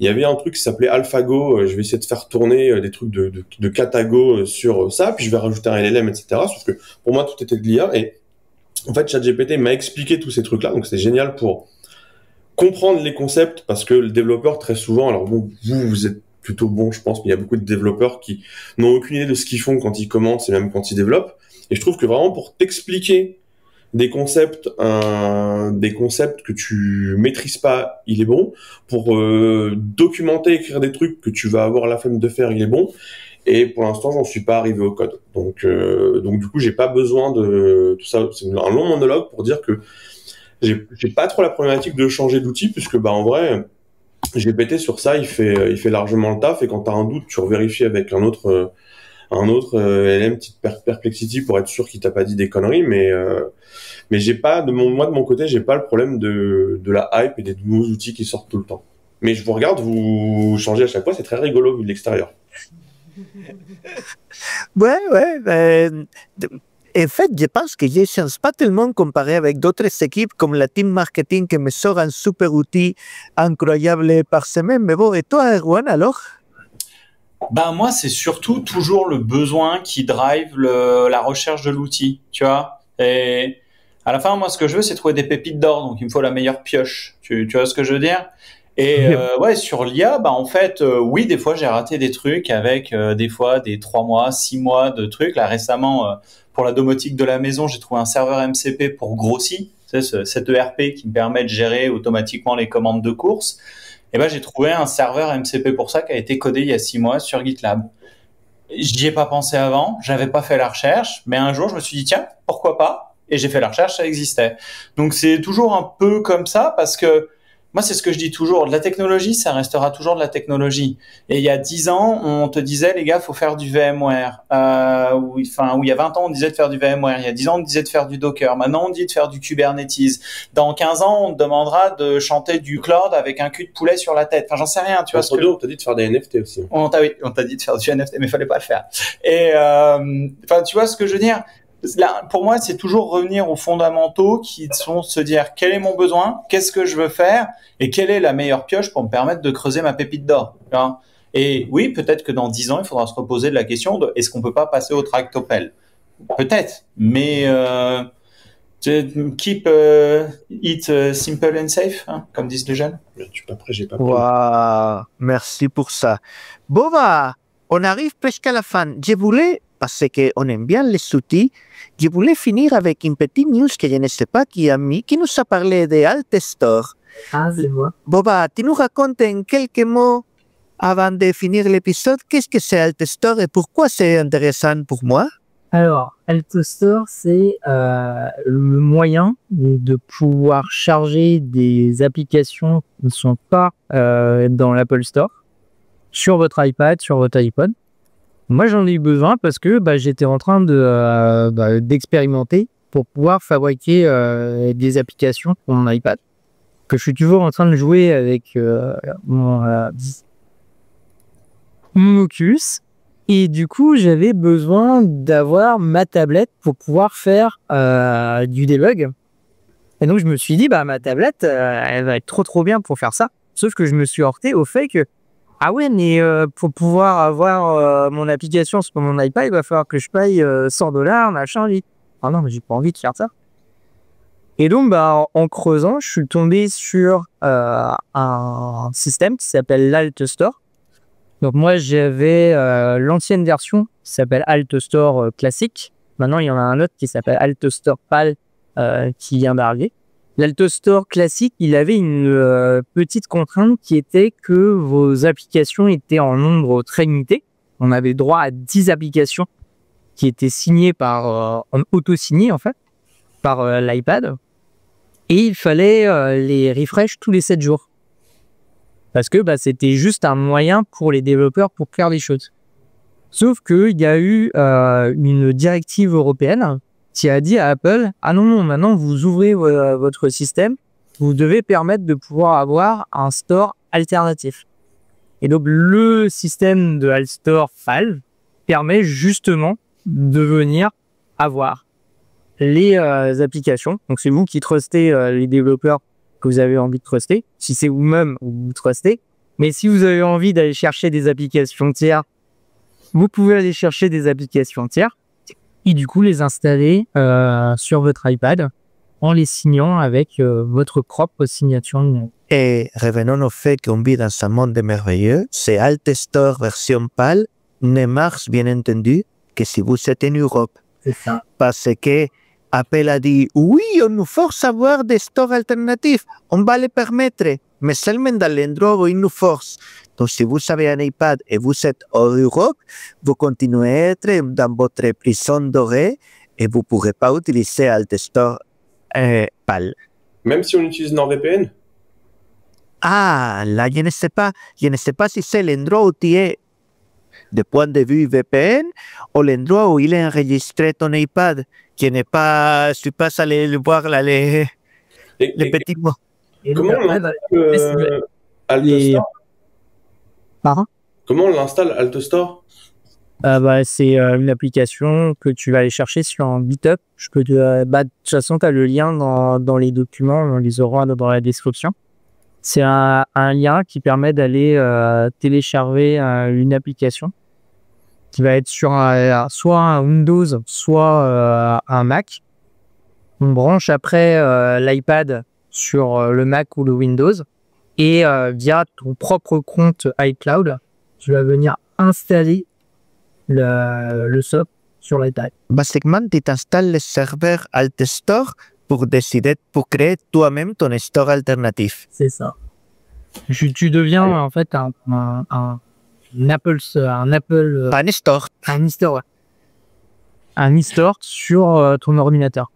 Il y avait un truc qui s'appelait AlphaGo. Je vais essayer de faire tourner des trucs de Katago sur ça, puis je vais rajouter un LLM, etc. Sauf que pour moi, tout était de l'IA. Et en fait, ChatGPT m'a expliqué tous ces trucs-là. Donc, c'est génial pour comprendre les concepts parce que le développeur, très souvent, alors bon, vous êtes plutôt bon, je pense, mais il y a beaucoup de développeurs qui n'ont aucune idée de ce qu'ils font quand ils commencent et même quand ils développent. Et je trouve que vraiment pour t'expliquer des concepts que tu maîtrises pas, il est bon. Pour documenter, écrire des trucs que tu vas avoir la flemme de faire, il est bon. Et pour l'instant, j'en suis pas arrivé au code. Donc du coup, j'ai pas besoin de tout ça. C'est un long monologue pour dire que j'ai pas trop la problématique de changer d'outil puisque en vrai, GPT sur ça, il fait largement le taf. Et quand t'as un doute, tu revérifies avec un autre LM, petite Perplexity pour être sûr qu'il t'a pas dit des conneries, mais j'ai pas de mon côté, j'ai pas le problème de la hype et des nouveaux outils qui sortent tout le temps. Mais je vous regarde, vous changez à chaque fois, c'est très rigolo vu de l'extérieur. Ouais. En fait, je pense que je ne change pas tellement comparé avec d'autres équipes comme la team marketing qui me sort un super outil incroyable par semaine. Mais bon, et toi, Erwan, alors? Moi, c'est surtout toujours le besoin qui drive la recherche de l'outil, tu vois. Et à la fin, moi, ce que je veux, c'est trouver des pépites d'or. Donc, il me faut la meilleure pioche. Tu vois ce que je veux dire? Et sur l'IA, en fait, oui, des fois, j'ai raté des trucs avec des fois des 3 mois, 6 mois de trucs. Là, récemment, pour la domotique de la maison, j'ai trouvé un serveur MCP pour Grossi, cet ERP qui me permet de gérer automatiquement les commandes de course. Et j'ai trouvé un serveur MCP pour ça qui a été codé il y a 6 mois sur GitLab. J'y ai pas pensé avant, j'avais pas fait la recherche, mais un jour je me suis dit tiens, pourquoi pas? Et j'ai fait la recherche, ça existait. Donc c'est toujours un peu comme ça parce que moi c'est ce que je dis toujours, de la technologie, ça restera toujours de la technologie. Et il y a 10 ans, on te disait les gars, faut faire du VMware. Ou il y a 20 ans, on disait de faire du VMware. Il y a 10 ans, on disait de faire du Docker. Maintenant, on dit de faire du Kubernetes. Dans 15 ans, on te demandera de chanter du cloud avec un cul de poulet sur la tête. Enfin, j'en sais rien, tu vois. On t'a dit de faire des NFT aussi. On t'a dit de faire du NFT, mais fallait pas le faire. Et tu vois ce que je veux dire? Là, pour moi, c'est toujours revenir aux fondamentaux qui sont se dire quel est mon besoin, qu'est-ce que je veux faire et quelle est la meilleure pioche pour me permettre de creuser ma pépite d'or. Et oui, peut-être que dans 10 ans, il faudra se reposer de la question de est-ce qu'on peut pas passer au tractopelle? Peut-être, mais keep it simple and safe, comme disent les jeunes. Après, j'ai pas. Wow, merci pour ça. Bon, on arrive presque à la fin. Je voulais, parce qu'on aime bien les outils, je voulais finir avec une petite news que je ne sais pas qui a mis, qui nous a parlé de AltStore. Ah, c'est moi. Boba, tu nous racontes en quelques mots, avant de finir l'épisode, qu'est-ce que c'est AltStore et pourquoi c'est intéressant pour moi? Alors, AltStore, c'est le moyen de pouvoir charger des applications qui ne sont pas dans l'Apple Store sur votre iPad, sur votre iPhone. Moi, j'en ai eu besoin parce que j'étais en train d'expérimenter pour pouvoir fabriquer des applications pour mon iPad. Que je suis toujours en train de jouer avec mon Oculus. Et du coup, j'avais besoin d'avoir ma tablette pour pouvoir faire du debug. Et donc, je me suis dit, bah, ma tablette, elle va être trop bien pour faire ça. Sauf que je me suis heurté au fait que, ah ouais, mais pour pouvoir avoir mon application sur mon iPad, il va falloir que je paye $100, machin. Ah non, mais j'ai pas envie de faire ça. Et donc, bah, en creusant, je suis tombé sur un système qui s'appelle l'AltStore. Donc moi, j'avais l'ancienne version qui s'appelle AltStore classique. Maintenant, il y en a un autre qui s'appelle AltStore PAL qui vient d'arriver. L'AltStore classique, il avait une petite contrainte qui était que vos applications étaient en nombre très limité. On avait droit à 10 applications qui étaient signées en auto-signées en fait, par l'iPad. Et il fallait les refresh tous les 7 jours. Parce que bah, c'était juste un moyen pour les développeurs pour faire les choses. Sauf qu'il y a eu une directive européenne qui a dit à Apple, ah non, maintenant vous ouvrez votre système, vous devez permettre de pouvoir avoir un store alternatif. Et donc le système de AltStore PAL permet justement de venir avoir les applications. Donc c'est vous qui trustez les développeurs que vous avez envie de truster. Si c'est vous-même, vous trustez. Mais si vous avez envie d'aller chercher des applications tiers, vous pouvez aller chercher des applications tiers et du coup les installer sur votre iPad en les signant avec votre propre signature numérique. Et revenons au fait qu'on vit dans un monde merveilleux. C'est AltStore version PAL ne marche bien entendu que si vous êtes en Europe. C'est ça. Parce que Apple a dit, oui, on nous force à avoir des stores alternatifs, on va les permettre, mais seulement dans l'endroit où ils nous forcent. Donc, si vous avez un iPad et vous êtes hors Europe, vous continuez à être dans votre prison dorée et vous ne pourrez pas utiliser AltStore PAL. Même si on utilise NordVPN? Ah, là, je ne sais pas. Je ne sais pas si c'est l'endroit où tu es de point de vue VPN ou l'endroit où il est enregistré ton iPad. Je n'ai pas, je suis pas allé le voir là, les petits mots. Comment on l'installe AltStore? Pardon? Comment on l'installe AltStore? Bah, c'est une application que tu vas aller chercher sur un GitHub. De toute façon, tu as le lien dans les documents, on les aura dans la description. C'est un lien qui permet d'aller télécharger une application qui va être sur soit un Windows, soit un Mac. On branche après l'iPad sur le Mac ou le Windows et via ton propre compte iCloud, tu vas venir installer le SOP sur l'iPad. Basiquement, tu t'installes le serveur AltStore pour créer toi-même ton store alternatif. C'est ça. Tu deviens en fait un Apple Pas un store. un e-store, ouais. Un e-store sur ton ordinateur.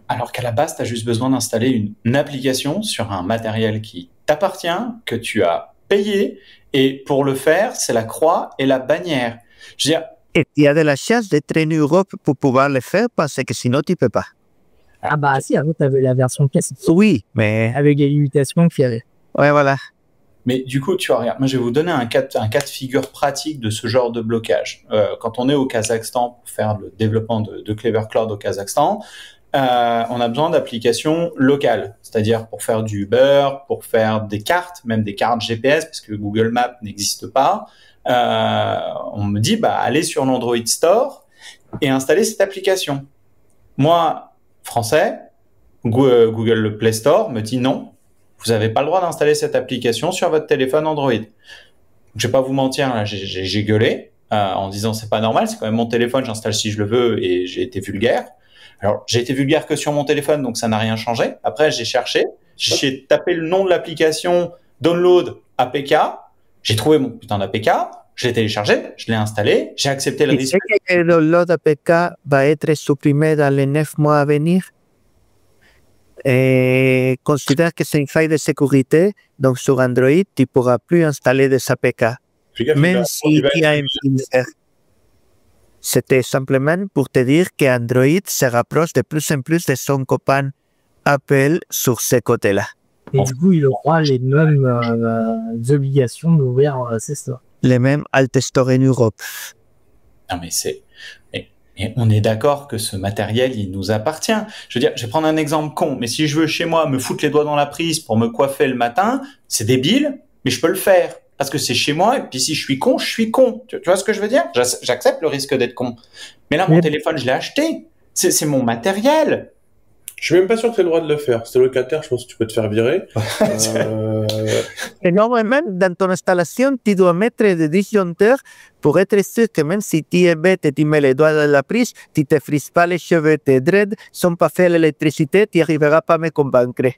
Alors qu'à la base, tu as juste besoin d'installer une application sur un matériel qui t'appartient, que tu as payé, et pour le faire, c'est la croix et la bannière. Je veux dire, Et tu as de la chance d'être en Europe pour pouvoir le faire parce que sinon tu ne peux pas. Ah bah si, avant tu avais la version classique. Oui, mais... Avec les limitations qu'il y avait. Ouais, voilà. mais du coup, tu vois, regarde, moi je vais vous donner un cas de figure pratique de ce genre de blocage. Quand on est au Kazakhstan pour faire le développement de Clever Cloud au Kazakhstan, on a besoin d'applications locales, c'est-à-dire pour faire du Uber, pour faire des cartes, même des cartes GPS, parce que Google Maps n'existe pas. On me dit, allez sur l'Android Store et installez cette application. Moi, français, Google le Play Store me dit non, vous n'avez pas le droit d'installer cette application sur votre téléphone Android. Je vais pas vous mentir, là, j'ai gueulé en disant c'est pas normal, c'est quand même mon téléphone, j'installe si je le veux et j'ai été vulgaire. Alors, j'ai été vulgaire que sur mon téléphone, donc ça n'a rien changé. Après, j'ai tapé le nom de l'application Download APK, j'ai trouvé mon putain d'APK, je l'ai téléchargé, je l'ai installé, j'ai accepté le Tu risque. sais que le download APK va être supprimé dans les 9 mois à venir. Et considère que c'est une faille de sécurité, donc sur Android, tu ne pourras plus installer des APK. Fais gaffe, Même si tu as un firmware. C'était simplement pour te dire qu'Android se rapproche de plus en plus de son copain Apple sur ce côté-là. Et du coup, il aura les mêmes obligations d'ouvrir ses stores. Les mêmes AltStore en Europe. Non, mais Et on est d'accord que ce matériel, il nous appartient. Je veux dire, je vais prendre un exemple con, mais si je veux chez moi me foutre les doigts dans la prise pour me coiffer le matin, c'est débile, mais je peux le faire. Parce que c'est chez moi, et puis si je suis con, je suis con. Tu vois ce que je veux dire? J'accepte le risque d'être con. Mais là, mon téléphone, je l'ai acheté. C'est mon matériel. Je suis même pas sûr que tu as le droit de le faire. Si t'es locataire, je pense que tu peux te faire virer. Et normalement, dans ton installation, tu dois mettre des disjoncteurs pour être sûr que même si tu es bête et tu mets les doigts dans la prise, tu te frises pas les cheveux, tes dreads sont pas faits à l'électricité, tu n'arriveras pas à me convaincre.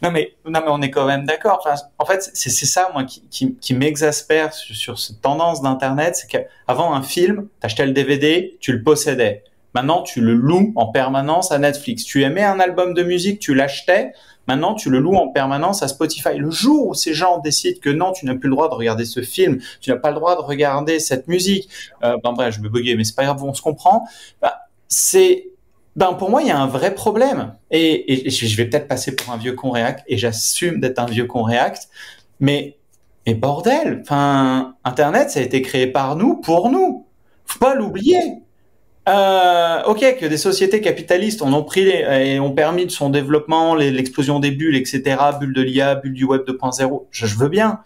Non mais on est quand même d'accord. Enfin, en fait, c'est ça moi qui m'exaspère sur cette tendance d'internet, c'est qu'avant un film, t'achetais le DVD, tu le possédais. Maintenant, tu le loues en permanence à Netflix. Tu aimais un album de musique, tu l'achetais. Maintenant, tu le loues en permanence à Spotify. Le jour où ces gens décident que non, tu n'as plus le droit de regarder ce film, tu n'as pas le droit de regarder cette musique. Bref, je me buguais, mais c'est pas grave, on se comprend. Pour moi, il y a un vrai problème. Et je vais peut-être passer pour un vieux con React, et j'assume d'être un vieux con React. Mais bordel, enfin, Internet, ça a été créé par nous, pour nous. Faut pas l'oublier. Ok, que des sociétés capitalistes en ont pris et ont permis de son développement, l'explosion des bulles, etc., bulles de l'IA, bulles du web 2.0, je veux bien.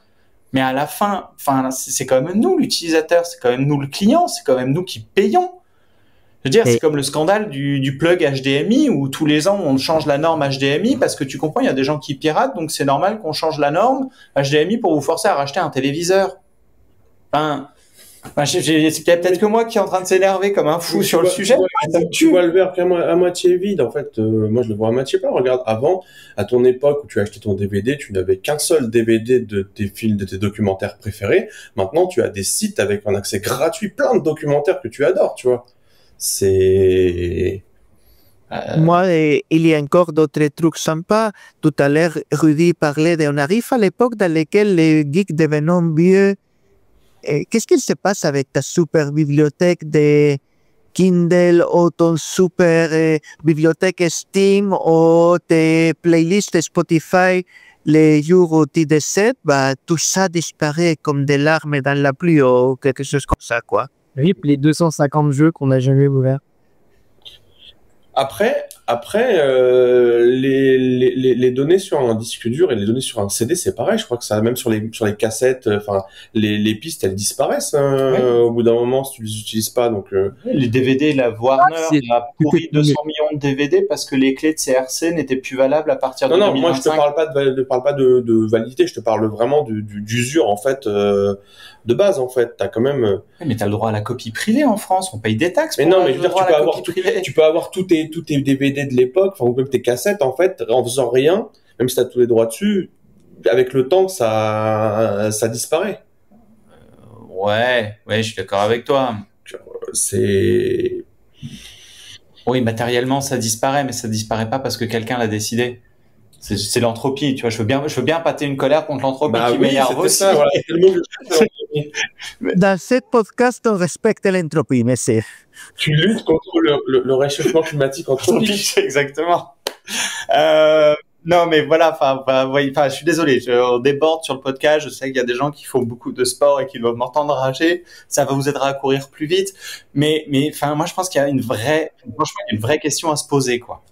Mais à la fin, c'est quand même nous l'utilisateur, c'est quand même nous le client, c'est quand même nous qui payons. Je veux dire, c'est comme le scandale du plug HDMI où tous les ans on change la norme HDMI parce que tu comprends, il y a des gens qui piratent, donc c'est normal qu'on change la norme HDMI pour vous forcer à racheter un téléviseur. C'est peut-être que moi qui est en train de s'énerver comme un fou sur le sujet. Tu vois le verre à moitié vide. En fait, moi, je le vois à moitié plein. Regarde, avant, à ton époque où tu as acheté ton DVD, tu n'avais qu'un seul DVD de tes films, de tes documentaires préférés. Maintenant, tu as des sites avec un accès gratuit, plein de documentaires que tu adores, tu vois. C'est... Moi, il y a encore d'autres trucs sympas. Tout à l'heure, Rudy parlait on arrive à l'époque dans laquelle les geeks devenons vieux. Qu'est-ce qu'il se passe avec ta super bibliothèque de Kindle ou ton super bibliothèque Steam ou tes playlists Spotify les jours où tu décèdes? Tout ça disparaît comme des larmes dans la pluie ou quelque chose comme ça, quoi. Oui, les 250 jeux qu'on n'a jamais ouverts. Après, les données sur un disque dur et les données sur un CD, c'est pareil. Je crois que ça, même sur les cassettes, enfin, les pistes, elles disparaissent au bout d'un moment si tu les utilises pas. Donc, les DVD, la Warner a pourri 200 millions de DVD parce que les clés de CRC n'étaient plus valables à partir de 2025. Non, moi je te parle pas de validité. Je te parle vraiment d'usure en fait. De base, en fait, t'as quand même. Mais t'as le droit à la copie privée en France. On paye des taxes. Mais non, mais je veux dire, tu peux avoir tous tes DVD de l'époque, enfin, ou même tes cassettes, en fait, en faisant rien, même si t'as tous les droits dessus, avec le temps, ça disparaît. Ouais, je suis d'accord avec toi. C'est. Oui, matériellement, ça disparaît, mais ça disparaît pas parce que quelqu'un l'a décidé. C'est l'entropie, tu vois. Je veux bien pâter une colère contre l'entropie qui m'énerve aussi. Ça, voilà. Dans ce podcast, on respecte l'entropie, mais c'est... Tu luttes contre le réchauffement climatique anthropique. Exactement. Non, mais voilà, je suis désolé, on déborde sur le podcast. Je sais qu'il y a des gens qui font beaucoup de sport et qui doivent m'entendre rager. Ça va vous aider à courir plus vite. Mais moi, je pense qu'il y a une vraie question à se poser, quoi.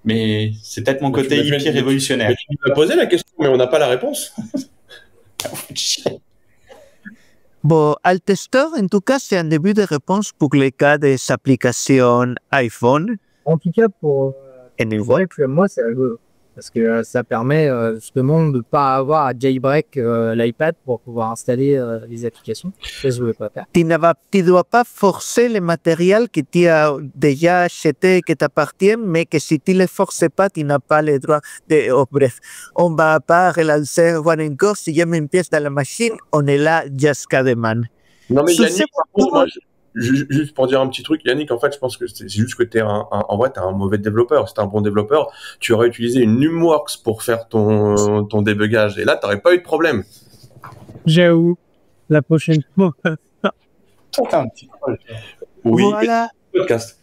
Mais c'est peut-être mon côté hippie révolutionnaire. Mais tu nous as posé la question, mais on n'a pas la réponse. Bon, Altestor, en tout cas, c'est un début de réponse pour les cas des applications iPhone. En tout cas, pour Android, moi, c'est rigolo. Parce que ça permet justement de ne pas avoir à jailbreak l'iPad pour pouvoir installer les applications. Ça, je ne veux pas faire. Tu ne dois pas forcer le matériel que tu as déjà acheté et qui t'appartient, mais que si tu ne le forces pas, tu n'as pas le droit de... Oh, bref, on ne va pas relancer One encore. Si je mets une pièce dans la machine, on est là jusqu'à demain. Non, mais Yannick, juste pour dire un petit truc, Yannick, en fait, je pense que c'est juste que en vrai, t'es un mauvais développeur. Si t'es un bon développeur, tu aurais utilisé une Numworks pour faire ton débugage. Et là, t'aurais pas eu de problème. J'avoue. La prochaine fois. Un petit peu. Oui, voilà. Podcast.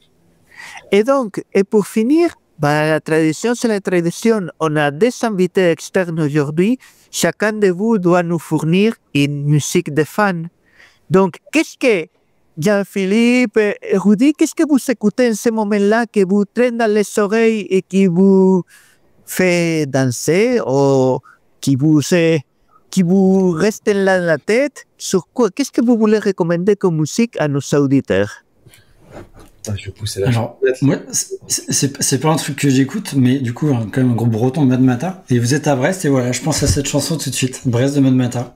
Et donc, et pour finir, la tradition, c'est la tradition. On a des invités externes aujourd'hui. Chacun de vous doit nous fournir une musique de fan. Donc, qu'est-ce que Jean-Philippe, Rudy, qu'est-ce que vous écoutez en ce moment-là qui vous traîne dans les oreilles et qui vous fait danser ou qui vous reste dans la tête? Sur quoi? Qu'est-ce que vous voulez recommander comme musique à nos auditeurs? Je vais pousser la Alors, moi, c'est pas un truc que j'écoute, mais du coup, quand même un groupe breton de Mad Mata. Et vous êtes à Brest, et voilà, je pense à cette chanson tout de suite. Brest de Mad Mata.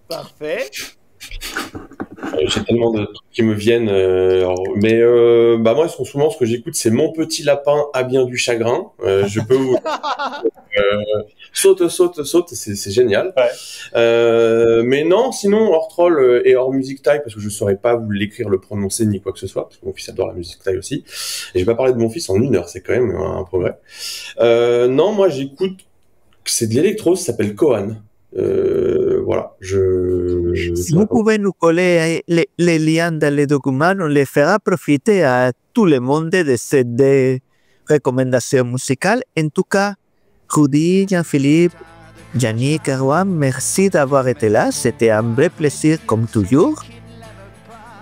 Parfait. J'ai tellement de trucs qui me viennent. Moi, souvent, ce que j'écoute, c'est Mon petit lapin a bien du chagrin. Je peux vous... Saute, c'est génial. Ouais. Mais non, sinon, hors troll et hors musique taille, parce que je saurais pas vous l'écrire, le prononcer, ni quoi que ce soit, parce que mon fils adore la musique taille aussi. Et j'ai pas parlé de mon fils en 1 heure, c'est quand même un progrès. Non, moi, j'écoute, c'est de l'électro, ça s'appelle Kohan. Voilà, Si vous pouvez nous coller les liens dans les documents, on les fera profiter à tout le monde de cette recommandation musicale. En tout cas, Rudy, Jean-Philippe, Yannick, Erwan, merci d'avoir été là. C'était un vrai plaisir comme toujours.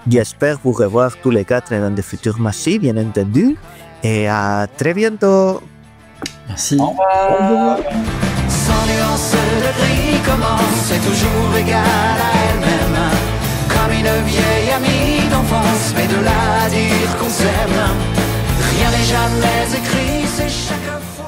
J'espère vous revoir tous les 4 dans de futurs matchs, bien entendu. Et à très bientôt. Merci. Au revoir. Sans nuance de gris commence, c'est toujours égal à elle-même. Comme une vieille amie d'enfance, mais de là à dire qu'on s'aime, rien n'est jamais écrit, c'est chaque fois.